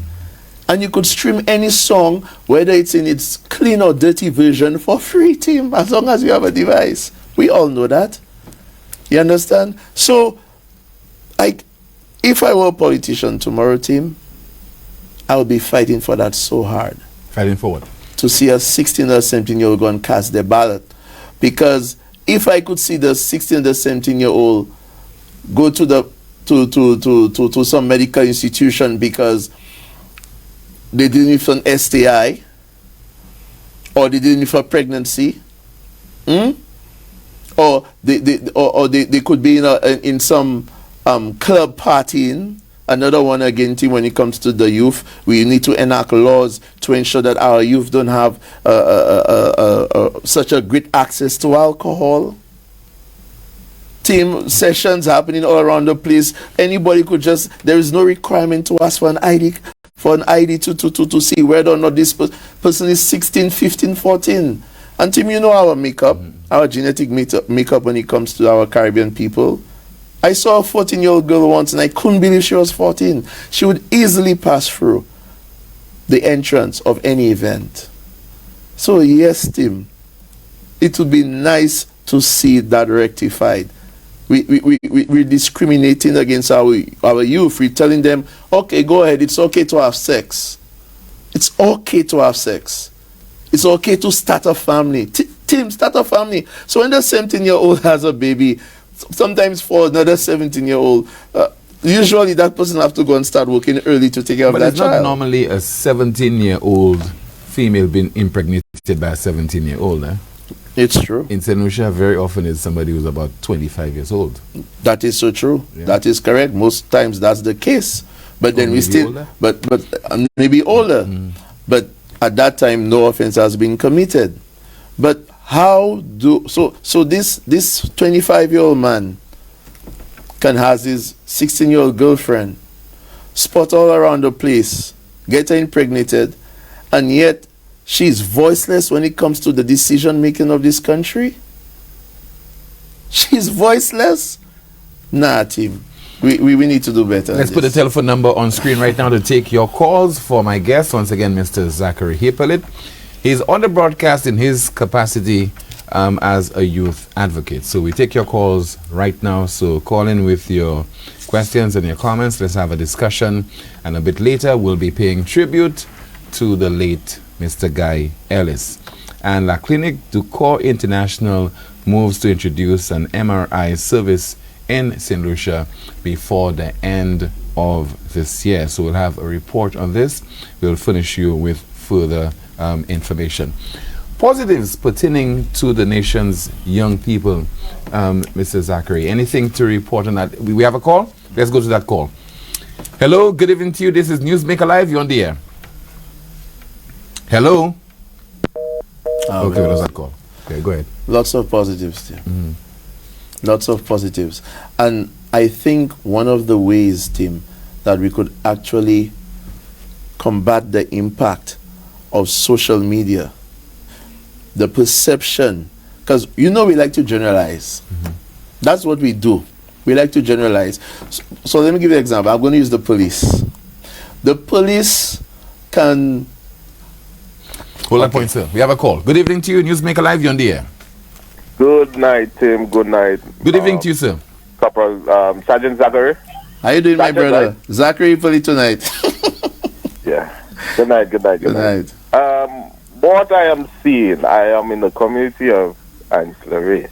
And you could stream any song, whether it's in its clean or dirty version, for free, Tim, as long as you have a device. We all know that. You understand? So, if I were a politician tomorrow, Tim, I would be fighting for that so hard. Fighting forward. To see a 16 or 17-year-old go and cast their ballot. Because if I could see the 16 or 17-year-old go to some medical institution because they didn't for an STI or they didn't for pregnancy, or they could be in some club partying. Another one again, team, when it comes to the youth, we need to enact laws to ensure that our youth don't have such a great access to alcohol. Team sessions happening all around the place. Anybody could there is no requirement to ask for an ID to see whether or not this person is 16, 15, 14. And team, you know our makeup, our genetic makeup when it comes to our Caribbean people. I saw a 14-year-old girl once and I couldn't believe she was 14. She would easily pass through the entrance of any event. So yes, Tim, it would be nice to see that rectified. We're discriminating against our youth. We're telling them, okay, go ahead, it's okay to have sex. It's okay to have sex. It's okay to start a family. Tim, start a family. So when the 17-year-old has a baby, sometimes for another 17-year-old, usually that person have to go and start working early to take care of that child. But it's not normally a 17-year-old female being impregnated by a 17-year-old, eh? It's true. In St. Lucia, very often it's somebody who's about 25 years old. That is so true. Yeah. That is correct. Most times that's the case. But then we still, older? but maybe older. But at that time, no offense has been committed. But how do so this 25-year-old man can have his 16-year-old girlfriend, spot all around the place, get her impregnated, and yet she's voiceless when it comes to the decision making of this country? She's voiceless? Nah, team. We need to do better. Let's put the telephone number on screen right now to take your calls for my guest. Once again, Mr. Zachary Hippolyte. He's on the broadcast in his capacity as a youth advocate. So we take your calls right now. So call in with your questions and your comments. Let's have a discussion. And a bit later, we'll be paying tribute to the late Mr. Guy Ellis. And La Clinique du Corps International moves to introduce an MRI service in St. Lucia before the end of this year. So we'll have a report on this. We'll furnish you with further information. Positives pertaining to the nation's young people, Mr. Zachary. Anything to report on that? We have a call? Let's go to that call. Hello, good evening to you. This is NewsMaker Live. You're on the air. Hello? Okay, what was that call? Okay, go ahead. Lots of positives there. Lots of positives. And I think one of the ways, Tim, that we could actually combat the impact of social media, the perception, because we like to generalize. That's what we do. We like to generalize. So let me give you an example. I'm going to use the police. The police can... Hold that point, sir. We have a call. Good evening to you. NewsMaker Live, you're on the air. Good night, Tim. Good night. Good evening to you, sir. Corporal Sergeant Zachary. How you doing, my brother? Right? Zachary Hippolyte tonight. Yeah. Good night. Good night. What I am seeing, I am in the community of Ancillary.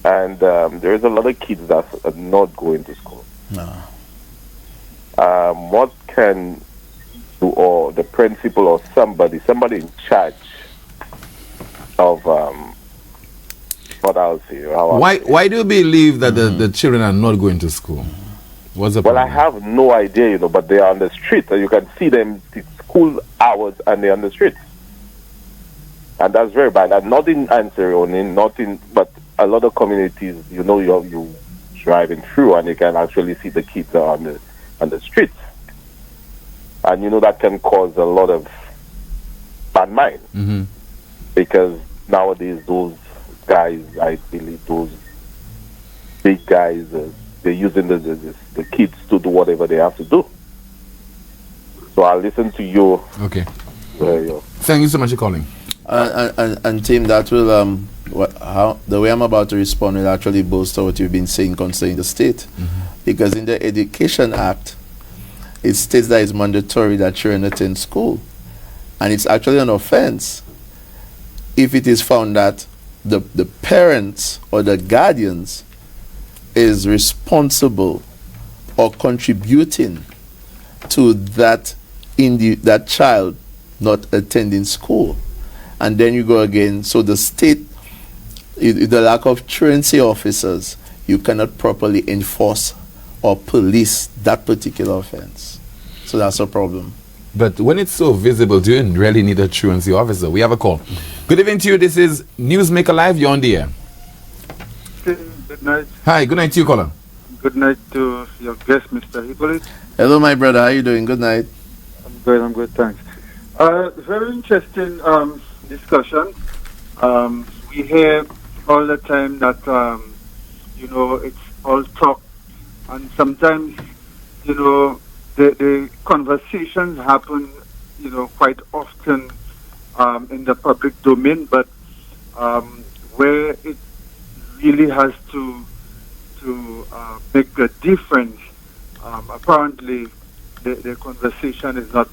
And there is a lot of kids that are not going to school. No. What can do, or the principal or somebody in charge of what I'll say. Why do you believe that the children are not going to school? What's the problem? I have no idea, but they are on the street. You can see them school hours and they're on the street. And that's very bad. And not in Ansari, but a lot of communities, you driving through and you can actually see the kids are on the streets. And that can cause a lot of bad mind. Because nowadays those guys, I believe those big guys, they're using the kids to do whatever they have to do. So I'll listen to you. Okay. Thank you so much for calling. And Tim, that will the way I'm about to respond will actually bolster what you've been saying concerning the state, because in the Education Act, it states that it's mandatory that children attend school, And it's actually an offense if it is found that the parents or the guardians is responsible or contributing to that that child not attending school. And then you go again, so the state, the lack of truancy officers, you cannot properly enforce or police that particular offense. So that's a problem. But when it's so visible, do you really need a truancy officer? We have a call. Good evening to you. This is NewsMaker Live. You're on the air. Good night. Hi, good night to you, caller. Good night to your guest, Mr. Hippolyte. Hello, my brother. How are you doing? Good night. I'm good, thanks. Very interesting discussion. We hear all the time that, it's all talk. And sometimes, the conversations happen, quite often in the public domain, but where it really has to make a difference, apparently the conversation is not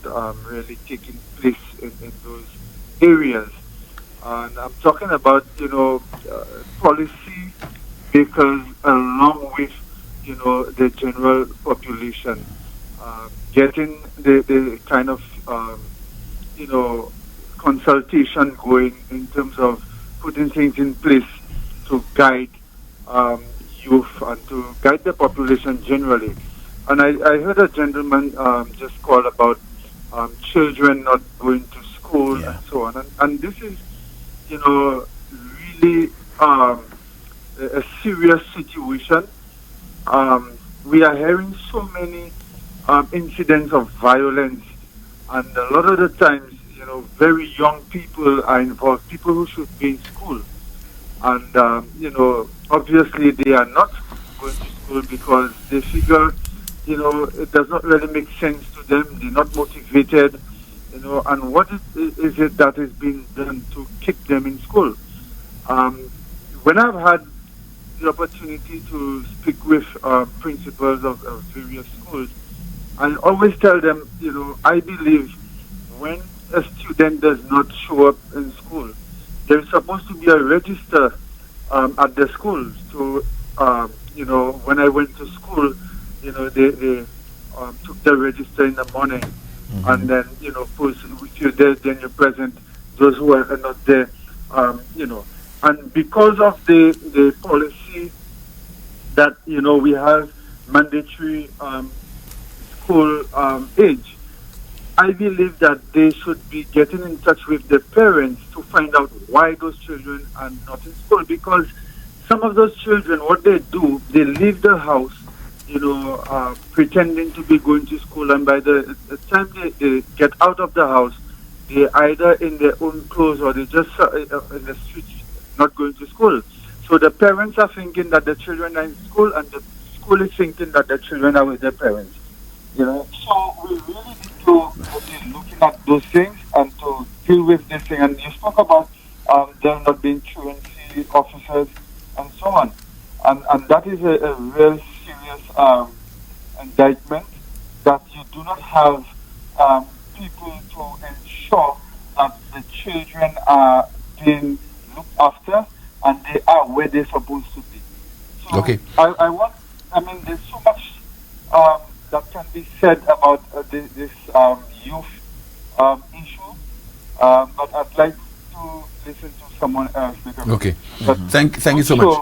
really taking place in those areas. And I'm talking about, policy makers along with, the general population, getting the kind of, consultation going in terms of putting things in place to guide youth and to guide the population generally. And I heard a gentleman just call about children not going to school and so on. And this is, really a serious situation. We are hearing so many incidents of violence, and a lot of the times, very young people are involved, people who should be in school. And, obviously they are not going to school because they figure, it does not really make sense to them. They're not motivated, and what is it that is being done to keep them in school? When I've had the opportunity to speak with principals of various schools, I always tell them, I believe when a student does not show up in school, there's supposed to be a register at the school. So, when I went to school, they took the register in the morning, and then, if you're there, then you present those who are not there, And because of the policy that, we have mandatory school age, I believe that they should be getting in touch with the parents to find out why those children are not in school. Because some of those children, what they do, they leave the house, pretending to be going to school, and by the time they get out of the house, they're either in their own clothes or they just in the streets, not going to school. So the parents are thinking that the children are in school, and the school is thinking that the children are with their parents. So we really need to be looking at those things and to deal with this thing. And you spoke about there not being truancy officers and so on. And that is a real serious indictment, that you do not have people to ensure that the children are being looked after and they are where they're supposed to be. So okay. There's so much that can be said about this youth issue, but I'd like to listen to someone else. Okay. Thank you so much.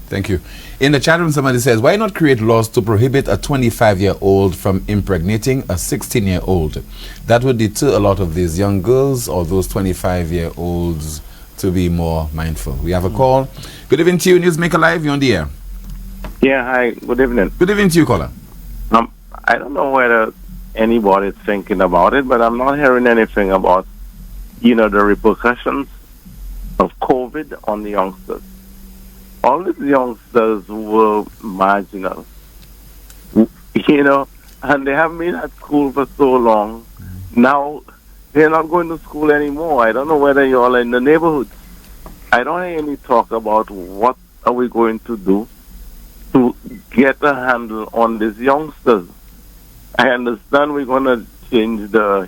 Thank you. In the chat room, somebody says, why not create laws to prohibit a 25-year-old from impregnating a 16-year-old? That would deter a lot of these young girls or those 25-year-olds to be more mindful. We have a call. Good evening to you, NewsMaker Live. You're on the air. Yeah, hi. Good evening. Good evening to you, caller. I don't know whether anybody's thinking about it, but I'm not hearing anything about, the repercussions of COVID on the youngsters. All these youngsters were marginal, and they haven't been at school for so long. Now, they're not going to school anymore. I don't know whether you're all in the neighborhood. I don't hear any talk about what are we going to do to get a handle on these youngsters. I understand we're going to change the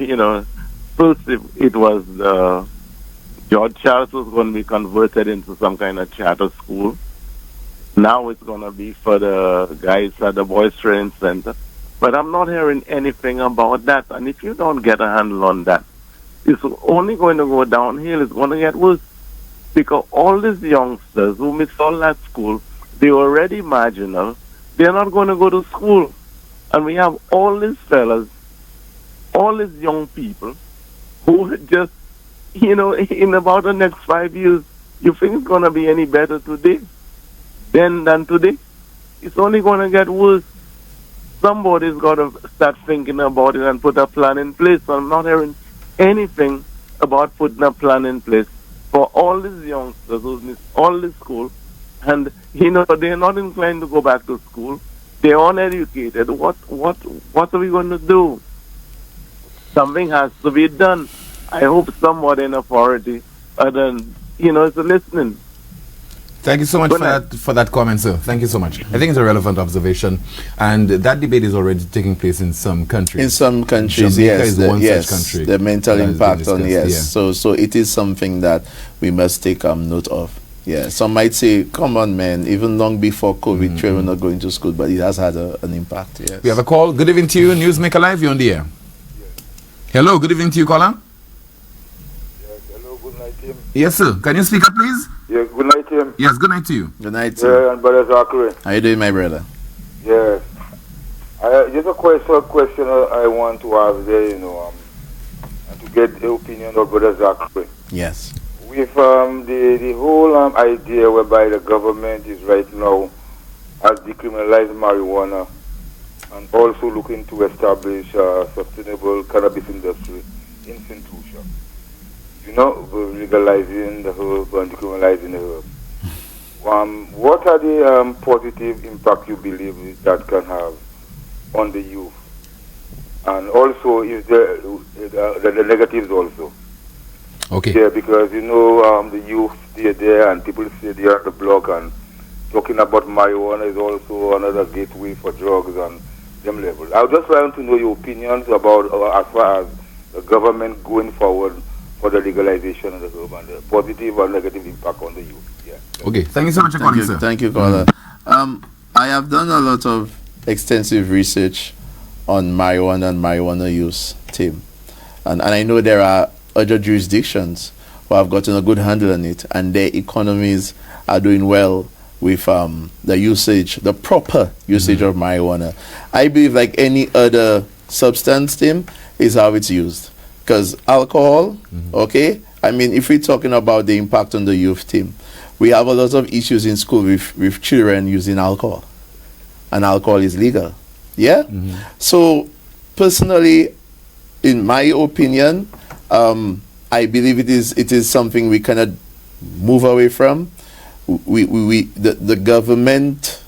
first it was George Charles was going to be converted into some kind of charter school. Now it's going to be for the guys at the Boys Training Center. But I'm not hearing anything about that. And if you don't get a handle on that, it's only going to go downhill. It's going to get worse. Because all these youngsters who missed all that school, they're already marginal. They're not going to go to school. And we have all these fellas, all these young people who just, in about the next 5 years, you think it's going to be any better today than today? It's only going to get worse. Somebody's got to start thinking about it and put a plan in place. So I'm not hearing anything about putting a plan in place for all these youngsters who miss all this school. And, they're not inclined to go back to school. They're uneducated. What are we going to do? Something has to be done. I hope somebody in authority, is listening. Thank you so much for that comment, sir. Thank you so much. I think it's a relevant observation, and that debate is already taking place in some countries. In some countries, Jamaica yes, is one such country. The mental impact on yeah. So it is something that we must take note of. Yeah, some might say, "Come on, man! Even long before COVID, children are going to school," but it has had an impact. Yes. We have a call. Good evening to you, NewsMaker Live. You're on the air. Yes. Hello. Good evening to you, caller. Yes. Hello. Good night, Tim. Yes, sir. Can you speak up, please? Yes. Good night, Tim. Yes. Good night to you. Good night, sir. Yeah, and brother Zachary. How you doing, my brother? Yes. Just a question I want to ask there, and to get the opinion of brother Zachary. Yes. With the whole idea whereby the government is right now has decriminalized marijuana and also looking to establish a sustainable cannabis industry in St. Lucia. Legalizing the herb and decriminalizing the herb. What are the positive impact you believe that can have on the youth? And also, is there the negatives also? Okay. Yeah, because the youth stay there and people stay there at the block, and talking about marijuana is also another gateway for drugs on them level. I was just trying to know your opinions about as far as the government going forward for the legalization of the herb and the positive or negative impact on the youth. Yeah. Okay. Thank you so much for calling, sir. Thank you, caller. I have done a lot of extensive research on marijuana and marijuana use, Tim, and I know there are other jurisdictions who have gotten a good handle on it, and their economies are doing well with the usage, the proper usage of marijuana. I believe, like any other substance, Tim, is how it's used. Because alcohol, okay, I mean, if we're talking about the impact on the youth, Tim, we have a lot of issues in school with children using alcohol, and alcohol is legal. Yeah? So, personally, in my opinion, I believe it is something we cannot move away from. The government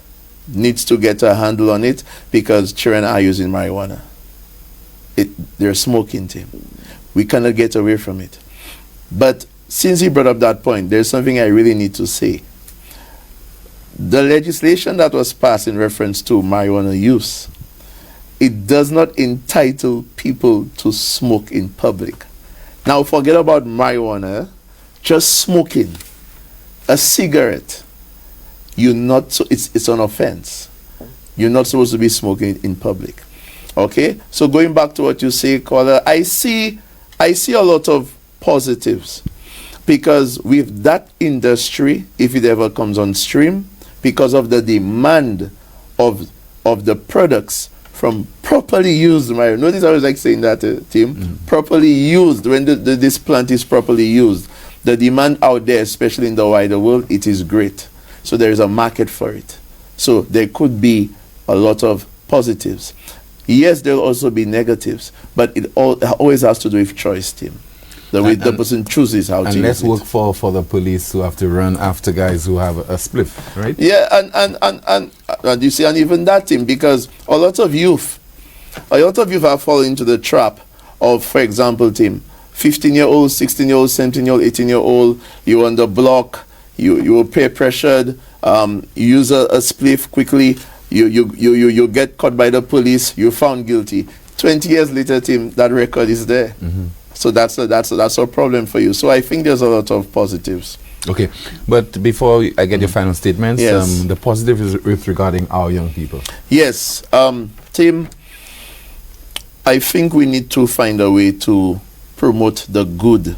needs to get a handle on it, because children are using marijuana. They're smoking, Tim. We cannot get away from it. But since he brought up that point, there's something I really need to say. The legislation that was passed in reference to marijuana use, it does not entitle people to smoke in public. Now, forget about marijuana, just smoking a cigarette, it's an offense. You're not supposed to be smoking in public. Okay? So going back to what you say, caller, I see a lot of positives, because with that industry, if it ever comes on stream, because of the demand of the products from properly used marijuana. Notice I was like saying that, Tim. Properly used, when this plant is properly used, the demand out there, especially in the wider world, it is great. So there is a market for it. So there could be a lot of positives. Yes, there will also be negatives, but it always has to do with choice, Tim. The way the person chooses how to use it. And let's work for the police who have to run after guys who have a spliff, right? Yeah, and you see, and even that, Tim, because a lot of youth have fallen into the trap of, for example, Tim, 15-year-old, 16-year-old, 17-year-old, 18-year-old, you're on the block, you were peer pressured, you use a spliff quickly, you get caught by the police, you're found guilty. 20 years later, Tim, that record is there. So that's a problem for you. So I think there's a lot of positives. Okay, but before I get your final statements, Yes. the positive is with regarding our young people. Yes, Tim, I think we need to find a way to promote the good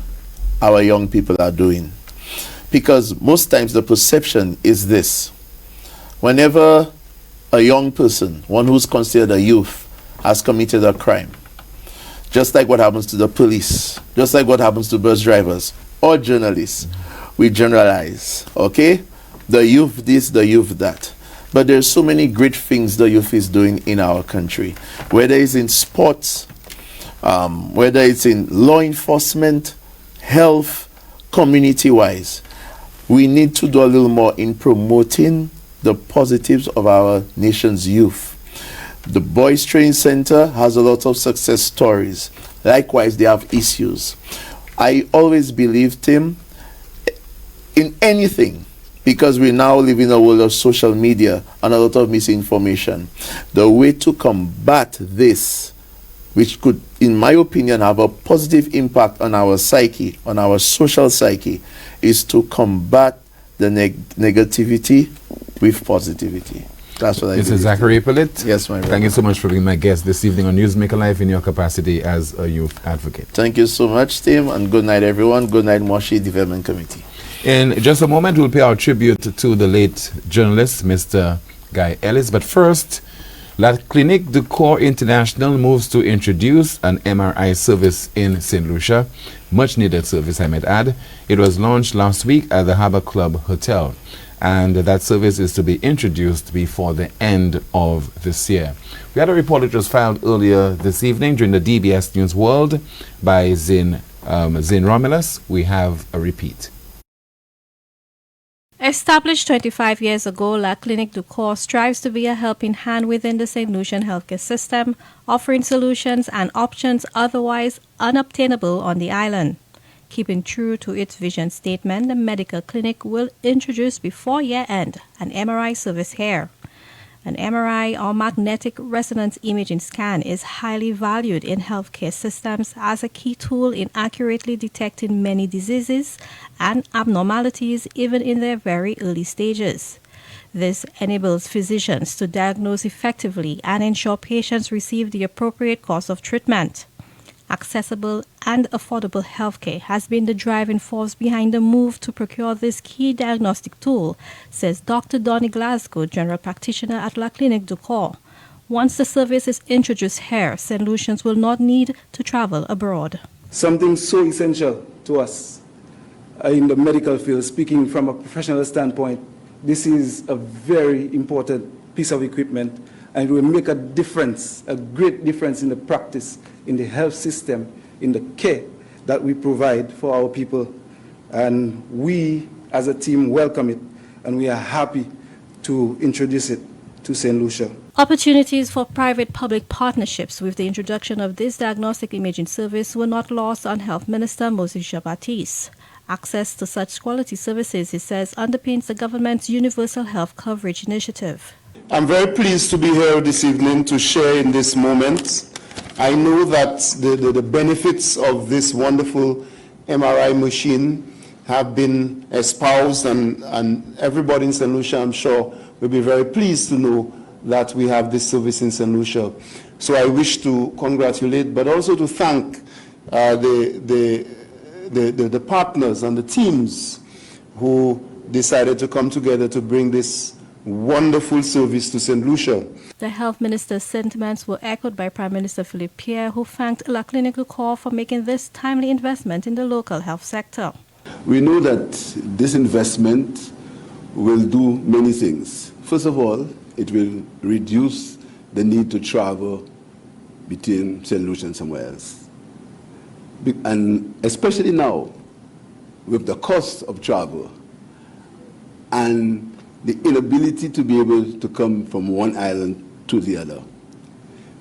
our young people are doing. Because most times the perception is this. Whenever a young person, one who's considered a youth, has committed a crime, just like what happens to the police, just like what happens to bus drivers or journalists, we generalize, okay? The youth this, the youth that. But there's so many great things the youth is doing in our country, whether it's in sports, whether it's in law enforcement, health, community-wise. We need to do a little more in promoting the positives of our nation's youth. The Boys Training Center has a lot of success stories. Likewise, they have issues. I always believe, Tim, in anything, because we now live in a world of social media and a lot of misinformation. The way to combat this, which could, in my opinion, have a positive impact on our psyche, on our social psyche, is to combat the negativity with positivity. That's what I Mr. Zachary Pollitt. Yes, my brother. Thank you so much for being my guest this evening on NewsMaker Live in your capacity as a youth advocate. Thank you so much, Tim, and good night, everyone. Good night, Moshi Development Committee. In just a moment, we'll pay our tribute to the late journalist, Mr. Guy Ellis. But first, La Clinique du Corps International moves to introduce an MRI service in St. Lucia. Much needed service, I might add. It was launched last week at the Harbour Club Hotel, and that service is to be introduced before the end of this year. We had a report that was filed earlier this evening during the DBS News World by Zin Romulus. We have a repeat. Established 25 years ago, La Clinique du Corps strives to be a helping hand within the St. Lucian healthcare system, offering solutions and options otherwise unobtainable on the island. Keeping true to its vision statement, the medical clinic will introduce before year-end an MRI service here. An MRI or magnetic resonance imaging scan is highly valued in healthcare systems as a key tool in accurately detecting many diseases and abnormalities even in their very early stages. This enables physicians to diagnose effectively and ensure patients receive the appropriate course of treatment. Accessible and affordable healthcare has been the driving force behind the move to procure this key diagnostic tool, says Dr. Donny Glasgow, general practitioner at La Clinique du Corps. Once the service is introduced here, St. Lucians will not need to travel abroad. Something so essential to us in the medical field, speaking from a professional standpoint, this is a very important piece of equipment, and it will make a difference, a great difference in the practice, in the health system, in the care that we provide for our people. And we, as a team, welcome it, and we are happy to introduce it to St. Lucia. Opportunities for private-public partnerships with the introduction of this diagnostic imaging service were not lost on Health Minister Moses Jean-Baptiste. Access to such quality services, he says, underpins the government's universal health coverage initiative. I'm very pleased to be here this evening to share in this moment. I know that the benefits of this wonderful MRI machine have been espoused, and everybody in St. Lucia, I'm sure, will be very pleased to know that we have this service in St. Lucia. So I wish to congratulate, but also to thank the partners and the teams who decided to come together to bring this wonderful service to St. Lucia. The health minister's sentiments were echoed by Prime Minister Philippe Pierre, who thanked La Clinique du Corps for making this timely investment in the local health sector. We know that this investment will do many things. First of all, it will reduce the need to travel between St. Lucia and somewhere else. And especially now, with the cost of travel and the inability to be able to come from one island to the other,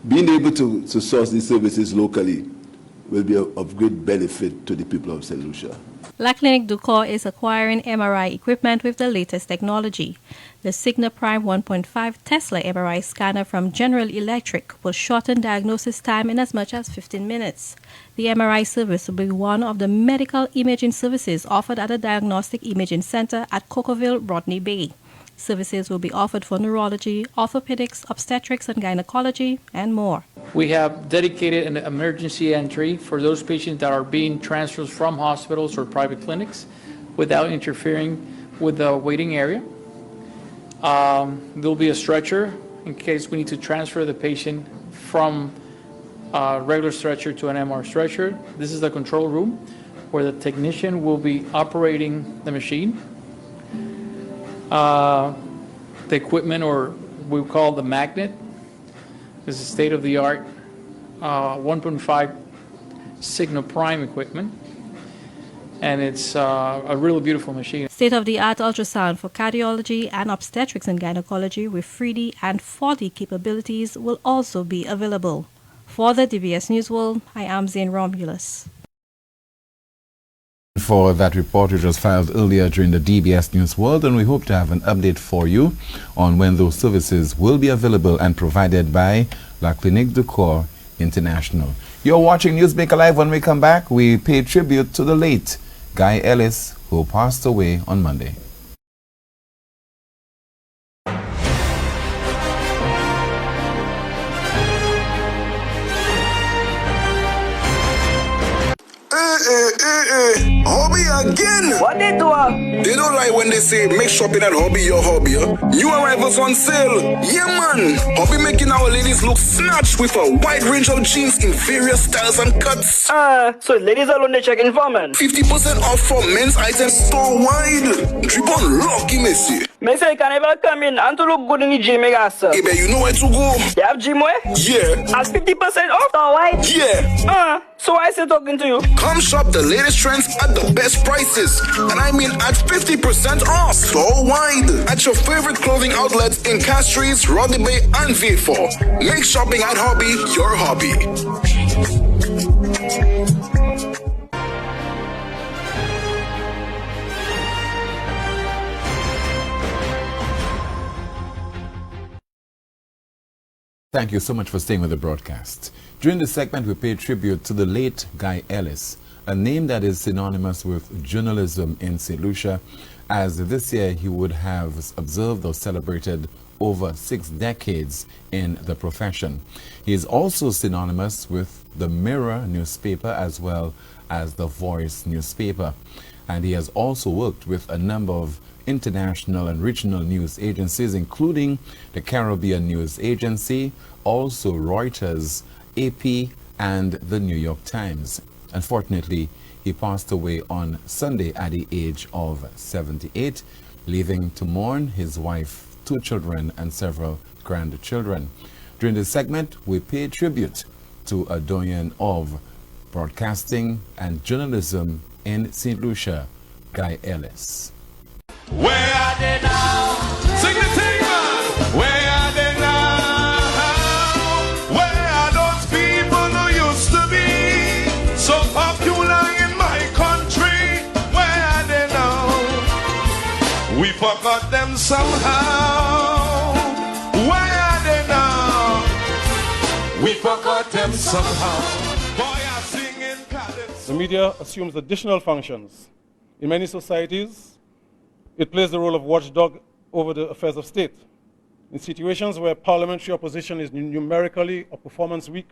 being able to source these services locally will be of great benefit to the people of St. Lucia. La Clinique du Corps is acquiring MRI equipment with the latest technology. The Signa Prime 1.5 Tesla MRI scanner from General Electric will shorten diagnosis time in as much as 15 minutes. The MRI service will be one of the medical imaging services offered at a diagnostic imaging center at Cocoville, Rodney Bay. Services will be offered for neurology, orthopedics, obstetrics and gynecology, and more. We have dedicated an emergency entry for those patients that are being transferred from hospitals or private clinics without interfering with the waiting area. There'll be a stretcher in case we need to transfer the patient from a regular stretcher to an MR stretcher. This is the control room where the technician will be operating the machine. The equipment, or we call the magnet, is a state-of-the-art 1.5 Signa Prime equipment, and it's a really beautiful machine. State-of-the-art ultrasound for cardiology and obstetrics and gynecology with 3D and 4D capabilities will also be available. For the DBS News World, I am Zane Romulus. For that report, which was filed earlier during the DBS News World, and we hope to have an update for you on when those services will be available and provided by La Clinique du Corps International. You're watching NewsMaker Live. When we come back, we pay tribute to the late Guy Ellis, who passed away on Monday. Hobby again. What they do? They don't like when they say make shopping at Hobby your hobby. New arrivals on sale. Yeah man. Hobby making our ladies look snatched with a wide range of jeans in various styles and cuts. So ladies alone they checking for man. 50% off for men's items store wide. Drip on lucky Messi. Me say you can never come in and to look good in the gym, me gas. Hey, but you know where to go. You have gym where? Yeah. At 50% off store wide? Yeah. So I say talking to you. Come shop the latest trends at the best prices. And I mean at 50% off. Store wide. At your favorite clothing outlets in Castries, Rodney Bay, and V4. Make shopping at Hobby your hobby. Thank you so much for staying with the broadcast. During this segment, we pay tribute to the late Guy Ellis, a name that is synonymous with journalism in St. Lucia, as this year he would have observed or celebrated over 6 decades in the profession. He is also synonymous with the Mirror newspaper as well as the Voice newspaper. And he has also worked with a number of international and regional news agencies, including the Caribbean News Agency, also Reuters, AP, and the New York Times. Unfortunately, he passed away on Sunday at the age of 78, leaving to mourn his wife, 2 children, and several grandchildren. During this segment, we pay tribute to a doyen of broadcasting and journalism in St. Lucia, Guy Ellis. Where are they now? Sing the thing, man. Where are they now? Where are those people who used to be so popular in my country? Where are they now? We forgot them somehow. Where are they now? We forgot them somehow. Boy, I sing in calypso. The media assumes additional functions. In many societies, it plays the role of watchdog over the affairs of state. In situations where parliamentary opposition is numerically or performance weak,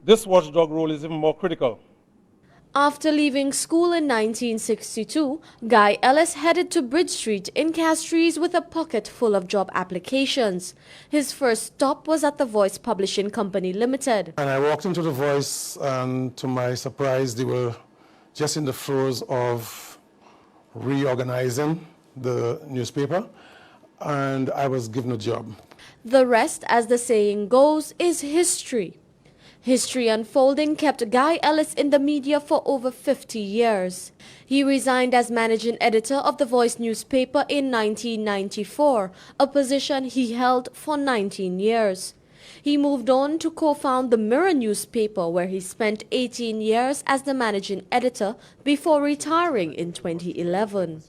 this watchdog role is even more critical. After leaving school in 1962, Guy Ellis headed to Bridge Street in Castries with a pocket full of job applications. His first stop was at the Voice Publishing Company Limited. And I walked into the Voice, and to my surprise, they were just in the throes of reorganizing the newspaper, and I was given a job. The rest, as the saying goes, is history. History unfolding kept Guy Ellis in the media for over 50 years. He resigned as managing editor of the Voice newspaper in 1994, a position he held for 19 years. He moved on to co-found the Mirror newspaper, where he spent 18 years as the managing editor before retiring in 2011.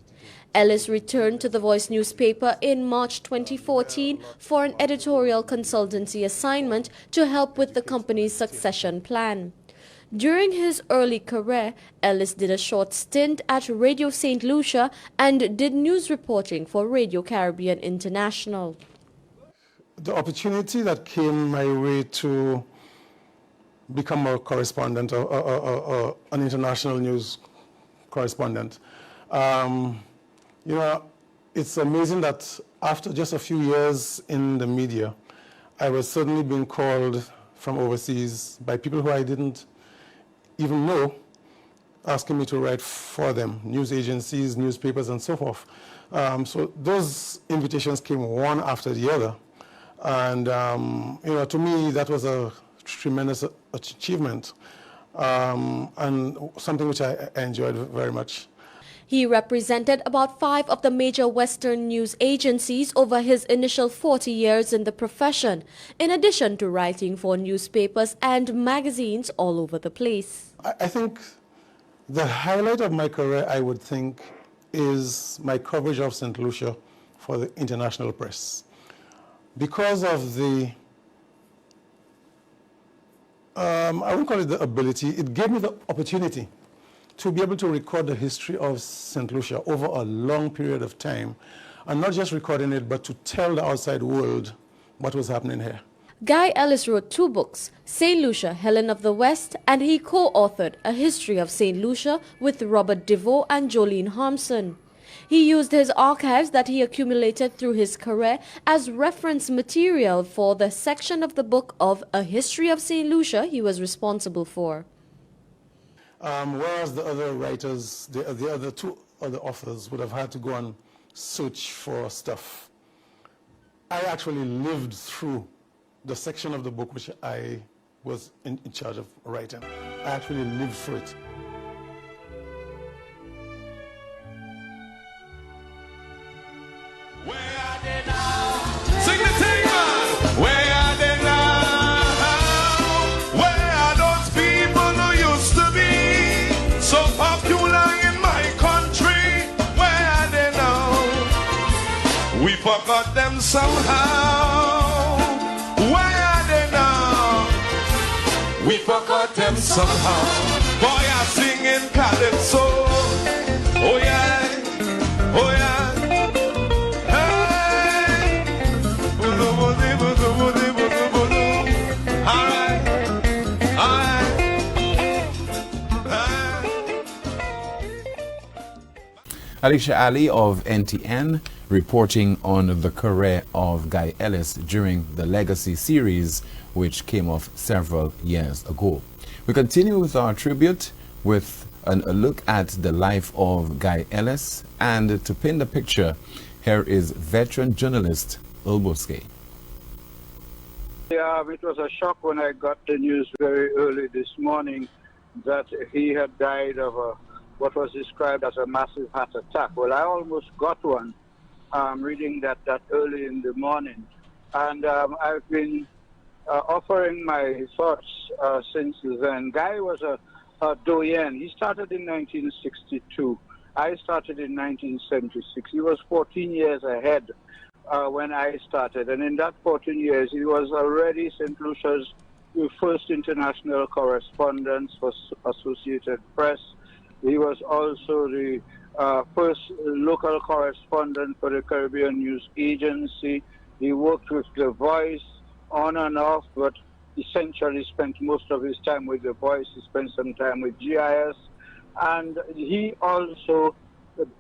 Ellis returned to the Voice newspaper in March 2014 for an editorial consultancy assignment to help with the company's succession plan. During his early career, Ellis did a short stint at Radio St. Lucia and did news reporting for Radio Caribbean International. The opportunity that came my way to become a correspondent, an international news correspondent, you know, it's amazing that after just a few years in the media, I was suddenly being called from overseas by people who I didn't even know, asking me to write for them, news agencies, newspapers, and so forth. So those invitations came one after the other. And, you know, to me, that was a tremendous achievement and something which I enjoyed very much. He represented about 5 of the major Western news agencies over his initial 40 years in the profession, in addition to writing for newspapers and magazines all over the place. I think the highlight of my career, I would think, is my coverage of St. Lucia for the international press. Because of the, I won't call it the ability, it gave me the opportunity to be able to record the history of St. Lucia over a long period of time, and not just recording it, but to tell the outside world what was happening here. Guy Ellis wrote 2 books, St. Lucia, Helen of the West, and he co-authored A History of St. Lucia with Robert DeVoe and Jolene Harmson. He used his archives that he accumulated through his career as reference material for the section of the book of A History of St. Lucia he was responsible for. Whereas the other writers, the other 2 other authors would have had to go and search for stuff, I actually lived through the section of the book which I was in charge of writing. I actually lived through it. Sing the thing, man. Where are they now? Where are those people who used to be so popular in my country? Where are they now? We forgot them somehow. Where are they now? We forgot them somehow. Boy, I'm singing calypso. Oh yeah, oh yeah. Alicia Ali of NTN reporting on the career of Guy Ellis during the Legacy series, which came off several years ago. We continue with our tribute with a look at the life of Guy Ellis, and to paint the picture, here is veteran journalist Ulboske. Yeah, it was a shock when I got the news very early this morning that he had died of what was described as a massive heart attack. Well, I almost got one reading that early in the morning. And I've been offering my thoughts since then. Guy was a doyen. He started in 1962. I started in 1976. He was 14 years ahead when I started. And in that 14 years, he was already St. Lucia's first international correspondent for Associated Press. He was also the first local correspondent for the Caribbean News Agency. He worked with The Voice on and off, but essentially spent most of his time with The Voice. He spent some time with GIS. And he also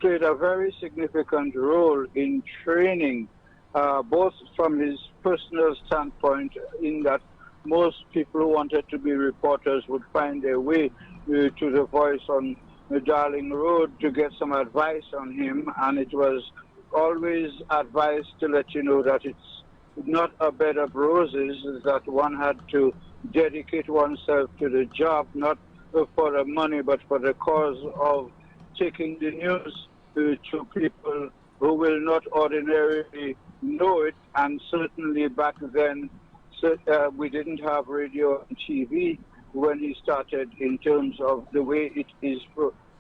played a very significant role in training, both from his personal standpoint, in that most people who wanted to be reporters would find their way to The Voice on the Darling Road to get some advice on him, and it was always advice to let you know that it's not a bed of roses, that one had to dedicate oneself to the job, not for the money, but for the cause of taking the news to people who will not ordinarily know it, and certainly back then So, we didn't have radio and TV when he started in terms of the way it is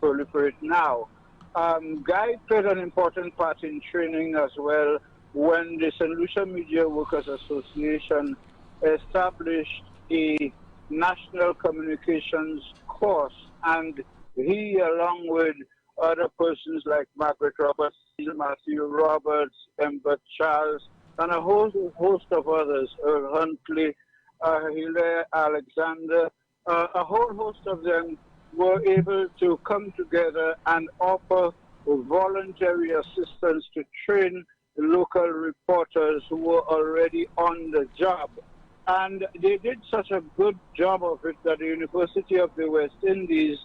proliferate now. Guy played an important part in training as well when the St. Lucia Media Workers Association established a national communications course, and he, along with other persons like Margaret Roberts, Matthew Roberts, Ember Charles, and a whole host of others, Earl Huntley, Hilaire Alexander, a whole host of them were able to come together and offer voluntary assistance to train local reporters who were already on the job. And they did such a good job of it that the University of the West Indies,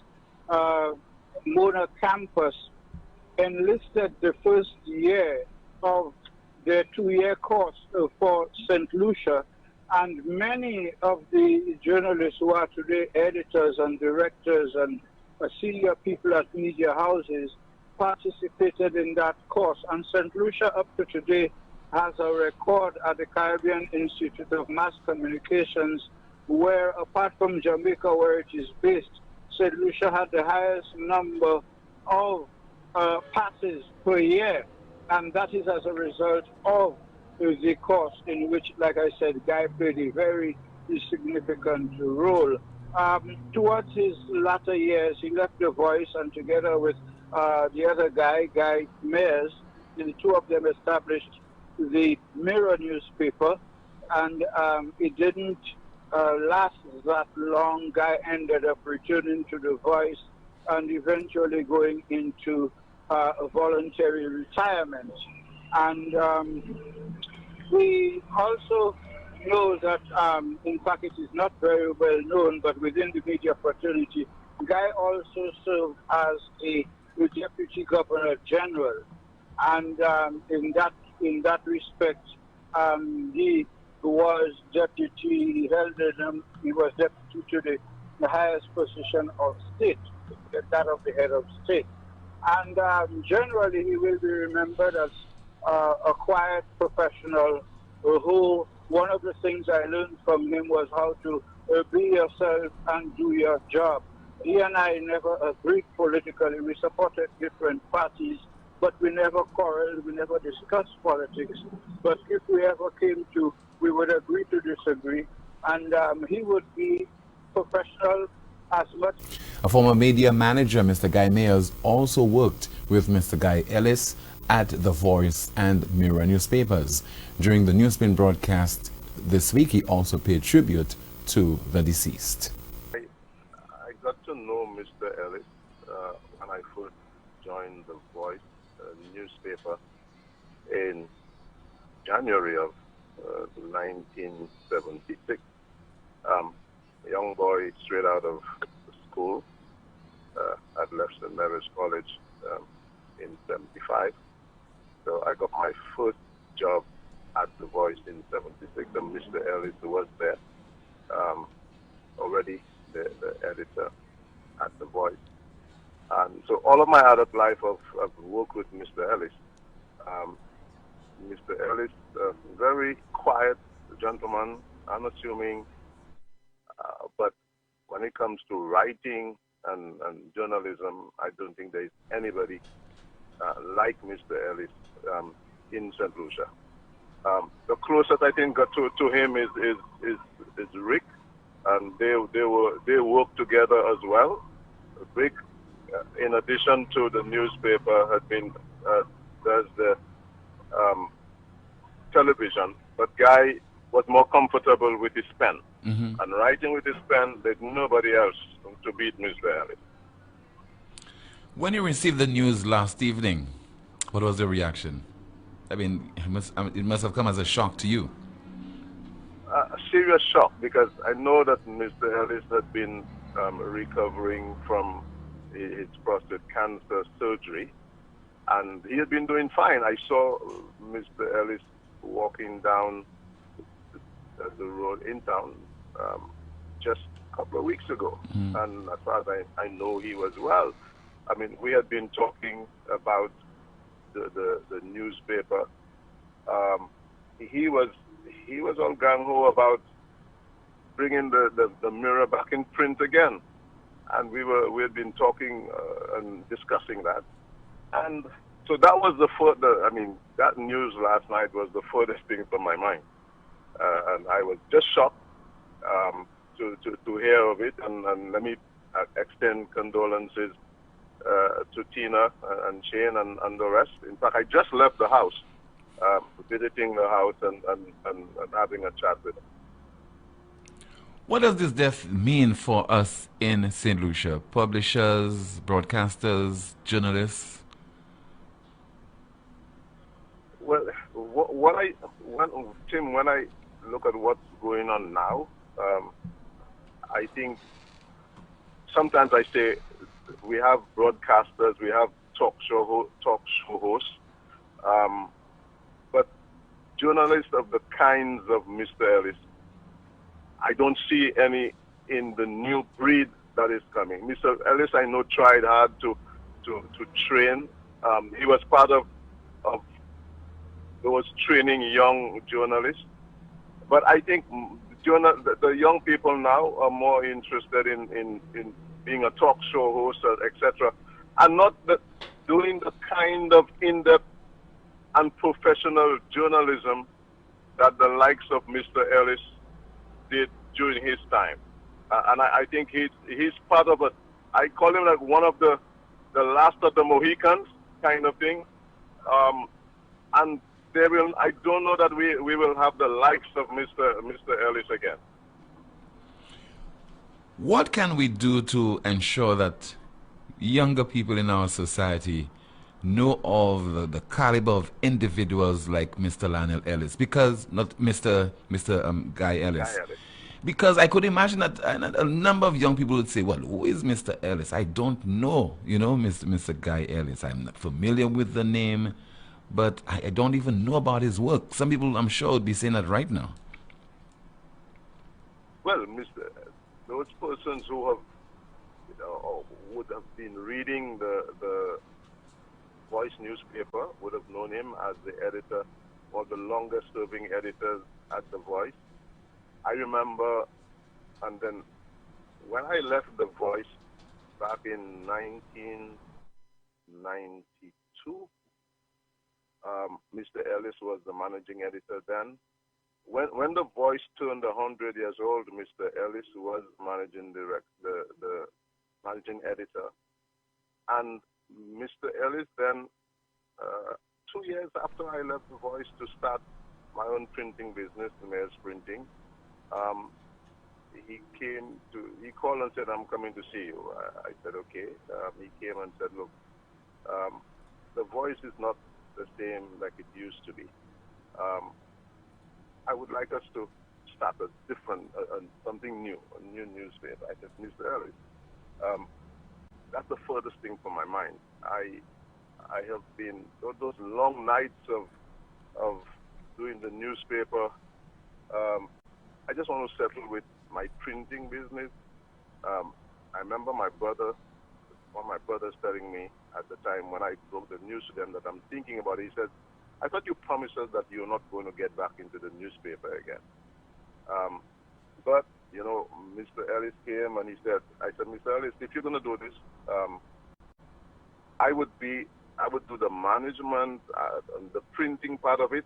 Mona campus, enlisted the first year of their 2-year course for St. Lucia, and many of the journalists who are today editors and directors and senior people at media houses participated in that course. And St. Lucia up to today has a record at the Caribbean Institute of Mass Communications where, apart from Jamaica where it is based, St. Lucia had the highest number of passes per year, and that is as a result of the course in which, like I said, Guy played a very significant role. Towards his latter years, he left The Voice, and together with the other guy, Guy Mayers, the two of them established the Mirror newspaper, and it didn't last that long. Guy ended up returning to The Voice and eventually going into a voluntary retirement. And we also know that, in fact, it is not very well known, but within the media fraternity, Guy also served as a Deputy Governor General. And in that respect, he was deputy, he was deputy to the highest position of state, that of the head of state. And generally, he will be remembered as a quiet professional who, one of the things I learned from him was how to be yourself and do your job. He and I never agreed politically. We supported different parties, but we never quarreled, we never discussed politics. But if we ever came to, we would agree to disagree, and he would be professional as much. A former media manager, Mr. Guy Mayers, also worked with Mr. Guy Ellis at The Voice and Mirror newspapers. During the Newspin broadcast this week, he also paid tribute to the deceased. I got to know Mr. Ellis when I first joined The Voice newspaper in January of 1976. A young boy straight out of school. I'd left St. Mary's College in 75. So I got my first job at The Voice in 76, and Mr. Ellis was there, already the editor at The Voice. And so all of my adult life I've worked with Mr. Ellis. Mr. Ellis, very quiet gentleman, unassuming, but when it comes to writing and journalism, I don't think there is anybody like Mr. Ellis in St. Lucia. The closest I think got to him is Rick, and they work together as well. Rick, in addition to the newspaper, had been does the television, but Guy was more comfortable with his pen. Mm-hmm. And writing with his pen, there's nobody else to beat Mr. Ellis. When you received the news last evening, what was the reaction? I mean, it must have come as a shock to you. A serious shock, because I know that Mr. Ellis had been recovering from his prostate cancer surgery, and he had been doing fine. I saw Mr. Ellis walking down the road in town just a couple of weeks ago, and as far as I know, he was well. I mean, we had been talking about the newspaper. He was he was all gung-ho about bringing the Mirror back in print again. And we had been talking and discussing that. And so that was that news last night was the furthest thing from my mind. And I was just shocked to hear of it. And let me extend condolences to Tina and Shane and the rest. In fact, I just left the house, visiting the house and having a chat with them. What does this death mean for us in St. Lucia? Publishers, broadcasters, journalists? Well, Tim, when I look at what's going on now, I think sometimes I say we have broadcasters, we have talk show hosts, but journalists of the kinds of Mr. Ellis, I don't see any in the new breed that is coming. Mr. Ellis, I know, tried hard to train. He was part of those training young journalists. But I think the young people now are more interested in being a talk show host, etc., and not doing the kind of in-depth and professional journalism that the likes of Mr. Ellis did during his time. And I think he's part of I call him like one of the last of the Mohicans kind of thing. And I don't know that we will have the likes of Mr. Ellis again. What can we do to ensure that younger people in our society know of the caliber of individuals like Mr. Lionel Ellis? Because, not Mr. Guy Ellis. Because I could imagine that a number of young people would say, well, who is Mr. Ellis? I don't know, Mr. Guy Ellis. I'm not familiar with the name, but I don't even know about his work. Some people, I'm sure, would be saying that right now. Well, those persons who have, would have been reading the Voice newspaper would have known him as the editor, one of the longest-serving editors at the Voice. I remember, and then when I left the Voice back in 1992, Mr. Ellis was the managing editor then. When the Voice turned 100 years old, Mr. Ellis was managing the managing editor. And Mr. Ellis then, 2 years after I left the Voice to start my own printing business, the Mayor's Printing, he called and said, I'm coming to see you. I said, okay. He came and said, look, the Voice is not the same like it used to be. I would like us to start a different, something new, a new newspaper. I said, Mr. Ellis, that's the furthest thing from my mind. I have been, those long nights of doing the newspaper, I just want to settle with my printing business. I remember one of my brothers telling me at the time when I broke the news to them that I'm thinking about it, he said, I thought you promised us that you're not going to get back into the newspaper again. But, Mr. Ellis came and I said, Mr. Ellis, if you're going to do this, I would do the management and the printing part of it,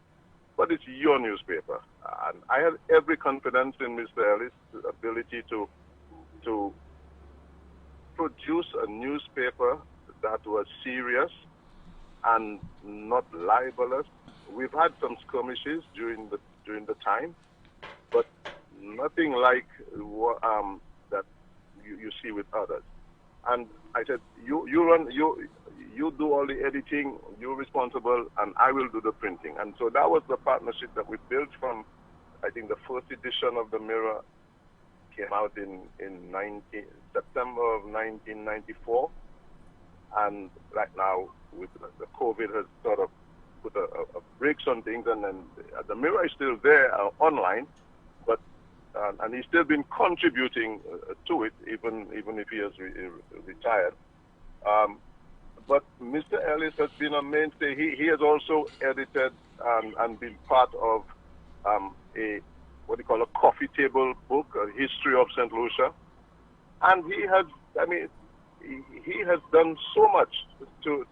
but it's your newspaper. And I had every confidence in Mr. Ellis' ability to produce a newspaper that was serious and not libelous. We've had some skirmishes during the time, but nothing like that you see with others. And I said, you do all the editing, you're responsible, and I will do the printing. And so that was the partnership that we built from, I think the first edition of the Mirror came out in September of 1994. And right now, with the COVID has sort of put a brakes on things, and then the Mirror is still there online, but and he's still been contributing to it, even if he has retired. But Mr. Ellis has been a mainstay. He has also edited and been part of a what do you call a coffee table book, a history of St. Lucia, and he has done so much to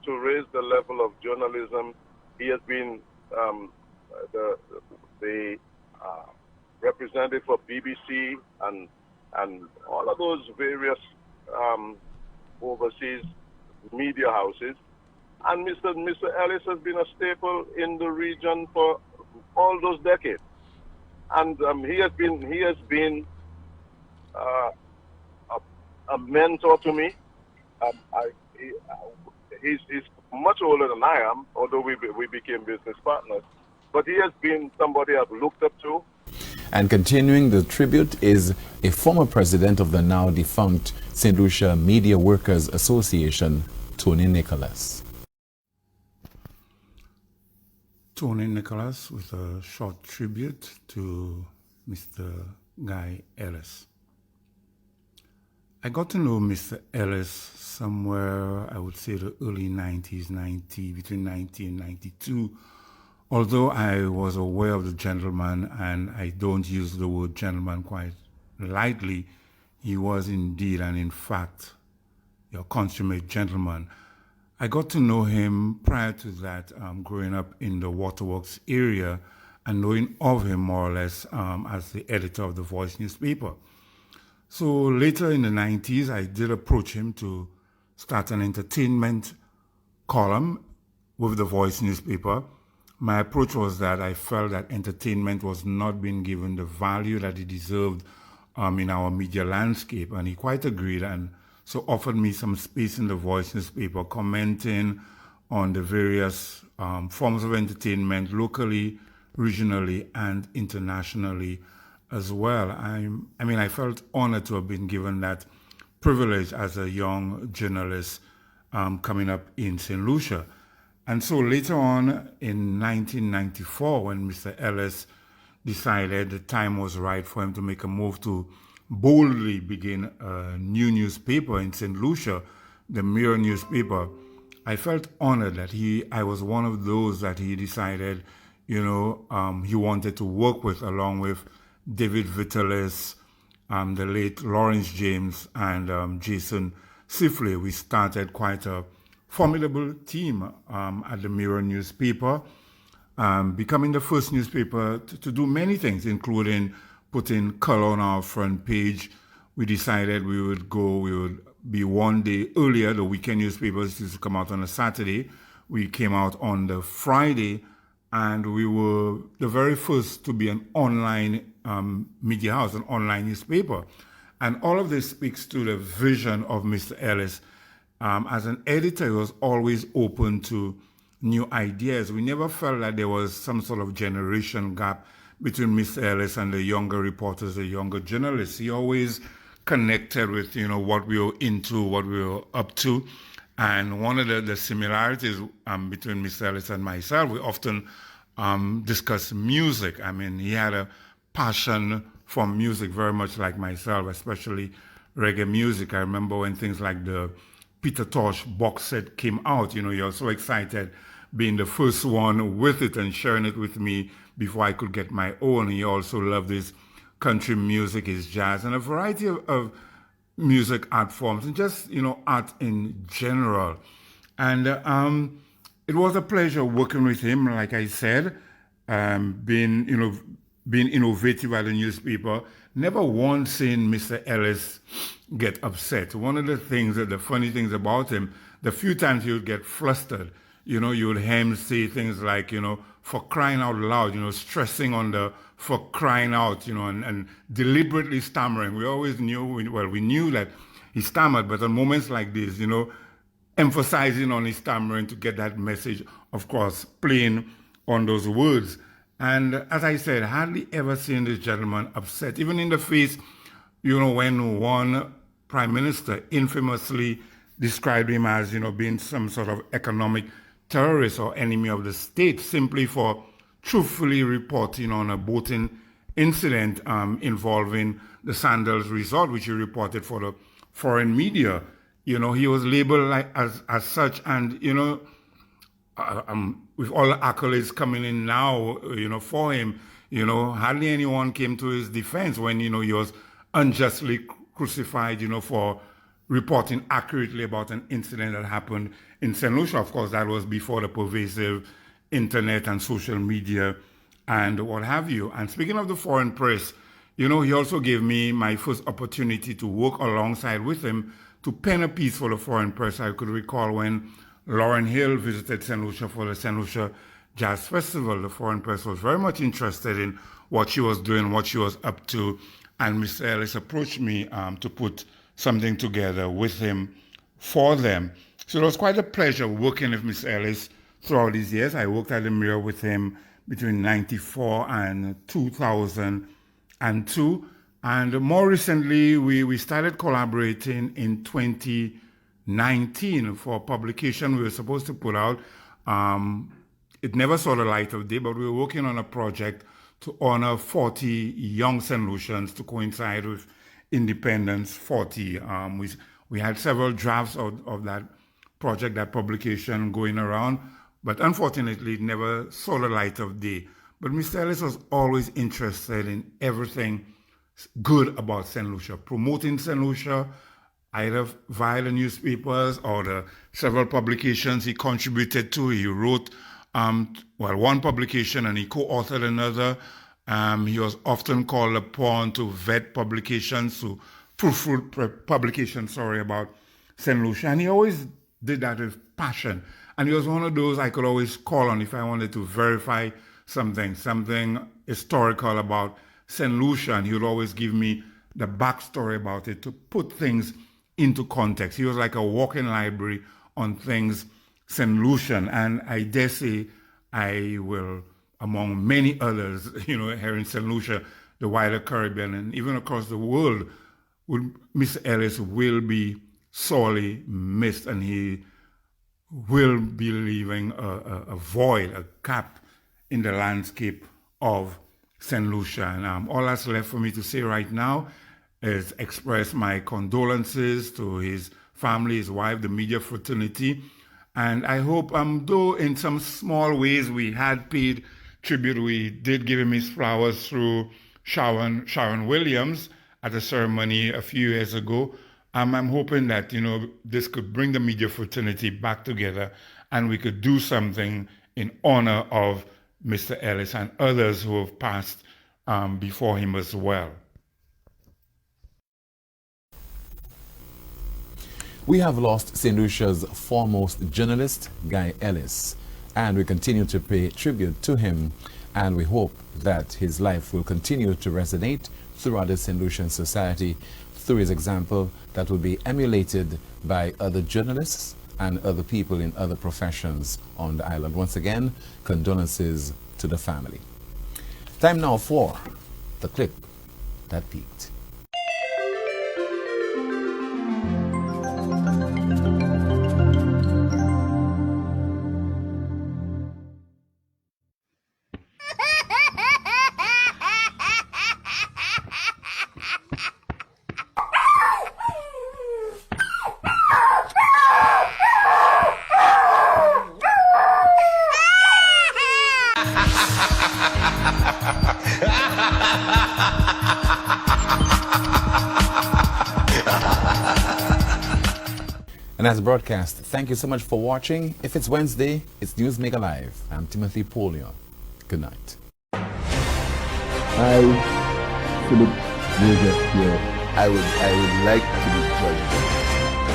raise the level of journalism. He has been the representative for BBC and all of those various overseas media houses. And Mr. Ellis has been a staple in the region for all those decades. And he has been a mentor to me. He's much older than I am, although we became business partners. But he has been somebody I've looked up to. And continuing the tribute is a former president of the now defunct St. Lucia Media Workers Association, Tony Nicholas. Tony Nicholas with a short tribute to Mr. Guy Ellis. I got to know Mr. Ellis somewhere, I would say the early 90s, between 90 and 92. Although I was aware of the gentleman, and I don't use the word gentleman quite lightly, he was indeed and in fact your consummate gentleman. I got to know him prior to that, growing up in the Waterworks area and knowing of him more or less as the editor of the Voice newspaper. So later in the 90s, I did approach him to start an entertainment column with the Voice newspaper. My approach was that I felt that entertainment was not being given the value that it deserved in our media landscape, and he quite agreed and so offered me some space in the Voice newspaper, commenting on the various forms of entertainment locally, regionally, and internationally as well. I felt honored to have been given that privilege as a young journalist coming up in St. Lucia. And so later on in 1994, when Mr. Ellis decided the time was right for him to make a move to boldly begin a new newspaper in St. Lucia, the Mirror newspaper, I felt honored that I was one of those that he decided, he wanted to work with, along with David Vitalis, the late Lawrence James, and Jason Sifley. We started quite a formidable team at the Mirror newspaper, becoming the first newspaper to do many things, including putting color on our front page. We decided we would be one day earlier. The weekend newspapers used to come out on a Saturday. We came out on the Friday, and we were the very first to be an online media house, an online newspaper. And all of this speaks to the vision of Mr. Ellis. As an editor, he was always open to new ideas. We never felt that there was some sort of generation gap between Mr. Ellis and the younger reporters, the younger journalists. He always connected with, what we were into, what we were up to. And one of the similarities between Mr. Ellis and myself, we often discuss music. He had a passion for music very much like myself, especially reggae music. I remember when things like the Peter Tosh box set came out, you're so excited being the first one with it and sharing it with me before I could get my own. He also loved his country music, his jazz, and a variety of music art forms, and just, art in general. And it was a pleasure working with him, like I said, being innovative at the newspaper. Never once seen Mr. Ellis get upset. One of the funny things about him, the few times he would get flustered, you would hear him say things like, for crying out loud, stressing on the for crying out, and deliberately stammering. We always knew, we knew that he stammered, but on moments like this, emphasizing on his stammering to get that message, of course, playing on those words. And as I said, hardly ever seen this gentleman upset, even in the face, when one prime minister infamously described him as, being some sort of economic terrorist or enemy of the state, simply for truthfully reporting on a boating incident involving the Sandals Resort, which he reported for the foreign media. He was labeled as such, and, with all the accolades coming in now, for him, You know, hardly anyone came to his defense when, you know, he was unjustly crucified, you know, for reporting accurately about an incident that happened in St. Lucia. Of course, that was before the pervasive internet and social media and what have you. And speaking of the foreign press, you know, he also gave me my first opportunity to work alongside with him to pen a piece for the foreign press. I could recall when Lauryn Hill visited St. Lucia for the St. Lucia Jazz Festival. The foreign press was very much interested in what she was doing, what she was up to, and Mr. Ellis approached me to put something together with him for them. So it was quite a pleasure working with Mr. Ellis throughout these years. I worked at the Mirror with him between 1994 and 2002. And more recently, we started collaborating in 2019 for a publication we were supposed to put out. It never saw the light of day, but we were working on a project to honor 40 young St. Lucians to coincide with Independence 40. We had several drafts of that project, that publication going around, but unfortunately it never saw the light of day. But Mr. Ellis was always interested in everything good about St. Lucia, promoting St. Lucia, either via the newspapers or the several publications he contributed to. He wrote, one publication and he co-authored another. He was often called upon to vet publications, to proofread publications, about St. Lucia. And he always did that with passion. And he was one of those I could always call on if I wanted to verify something historical about St. Lucia. And he would always give me the backstory about it to put things into context. He was like a walking library on things St. Lucian. And I dare say I will, among many others, you know, here in St. Lucia, the wider Caribbean, and even across the world, Mr. Ellis will be sorely missed, and he will be leaving a void, a gap in the landscape of St. Lucia. And all that's left for me to say right now is express my condolences to his family, his wife, the media fraternity. And I hope, though in some small ways we had paid tribute, we did give him his flowers through Sharon Williams at a ceremony a few years ago. I'm hoping that, you know, this could bring the media fraternity back together and we could do something in honor of Mr. Ellis and others who have passed before him as well. We have lost St. Lucia's foremost journalist, Guy Ellis, and we continue to pay tribute to him, and we hope that his life will continue to resonate throughout the St. Lucian society through his example that will be emulated by other journalists and other people in other professions on the island. Once again, condolences to the family. Time now for the clip that peaked. And as a broadcast, thank you so much for watching. If it's Wednesday, it's NewsMaker Live. I'm Timothy Polio. Good night. I, Philip Joseph here, I would like to be judged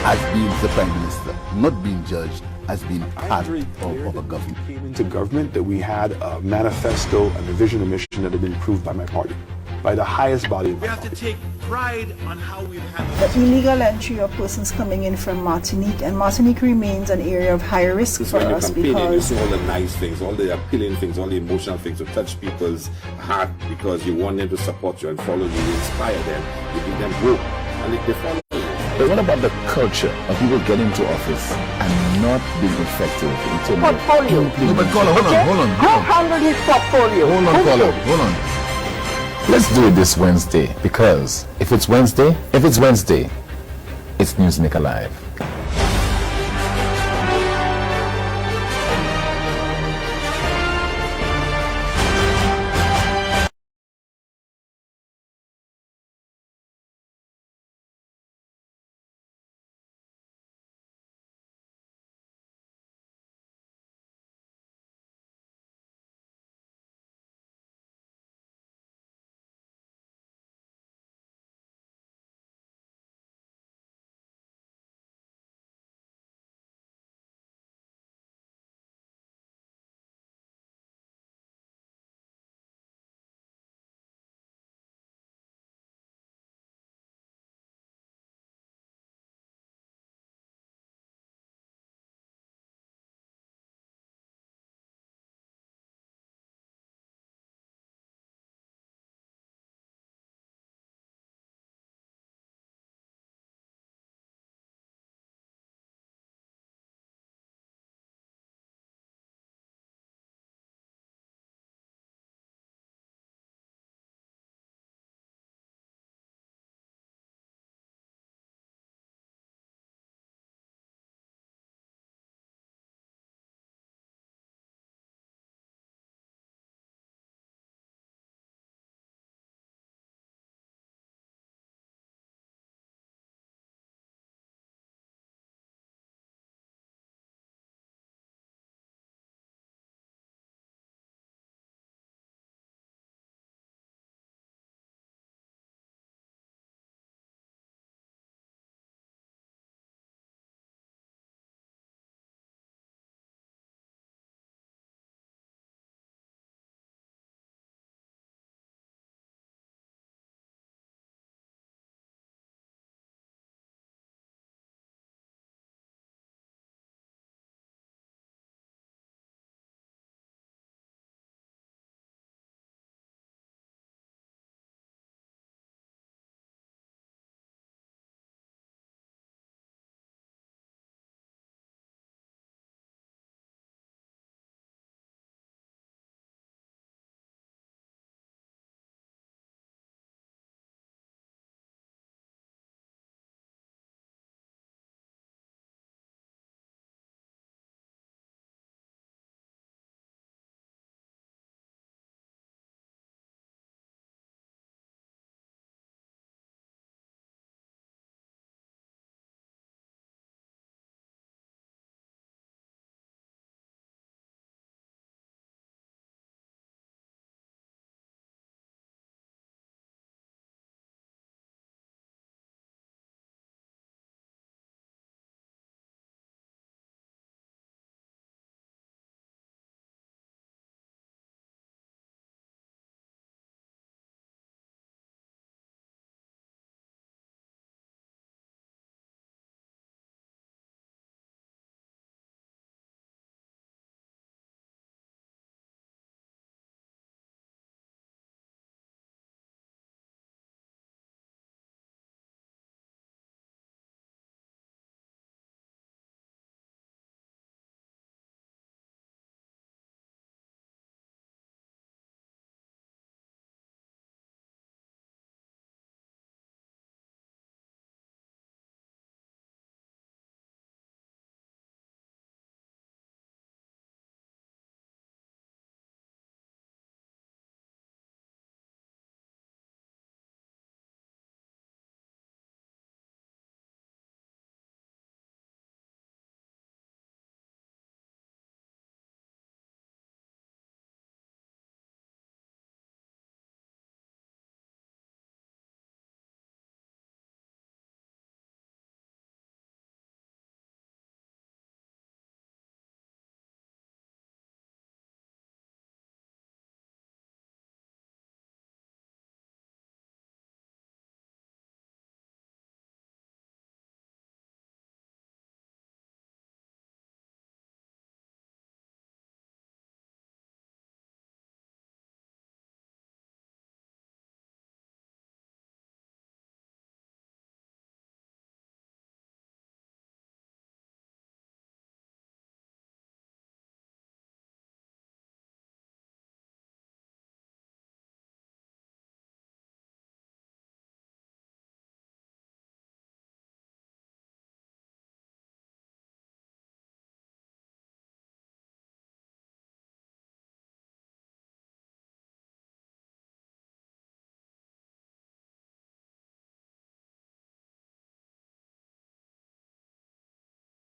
as being the Prime Minister, not being judged as being part of a government. Came into government that we had a manifesto and a vision and mission that had been approved by my party, by the highest body of my party. We have to take pride on how we've handled the illegal entry of persons coming in from Martinique, and Martinique remains an area of high risk for us because you see all the nice things, all the appealing things, all the emotional things to touch people's heart because you want them to support you and follow you, you inspire them, you give them hope, and they follow you. But what about the culture of people getting into office and not being effective in terms of portfolio? No, but hold on. Who handled his portfolio? Hold on. Let's do it this Wednesday, because if it's Wednesday, it's NewsMaker Live.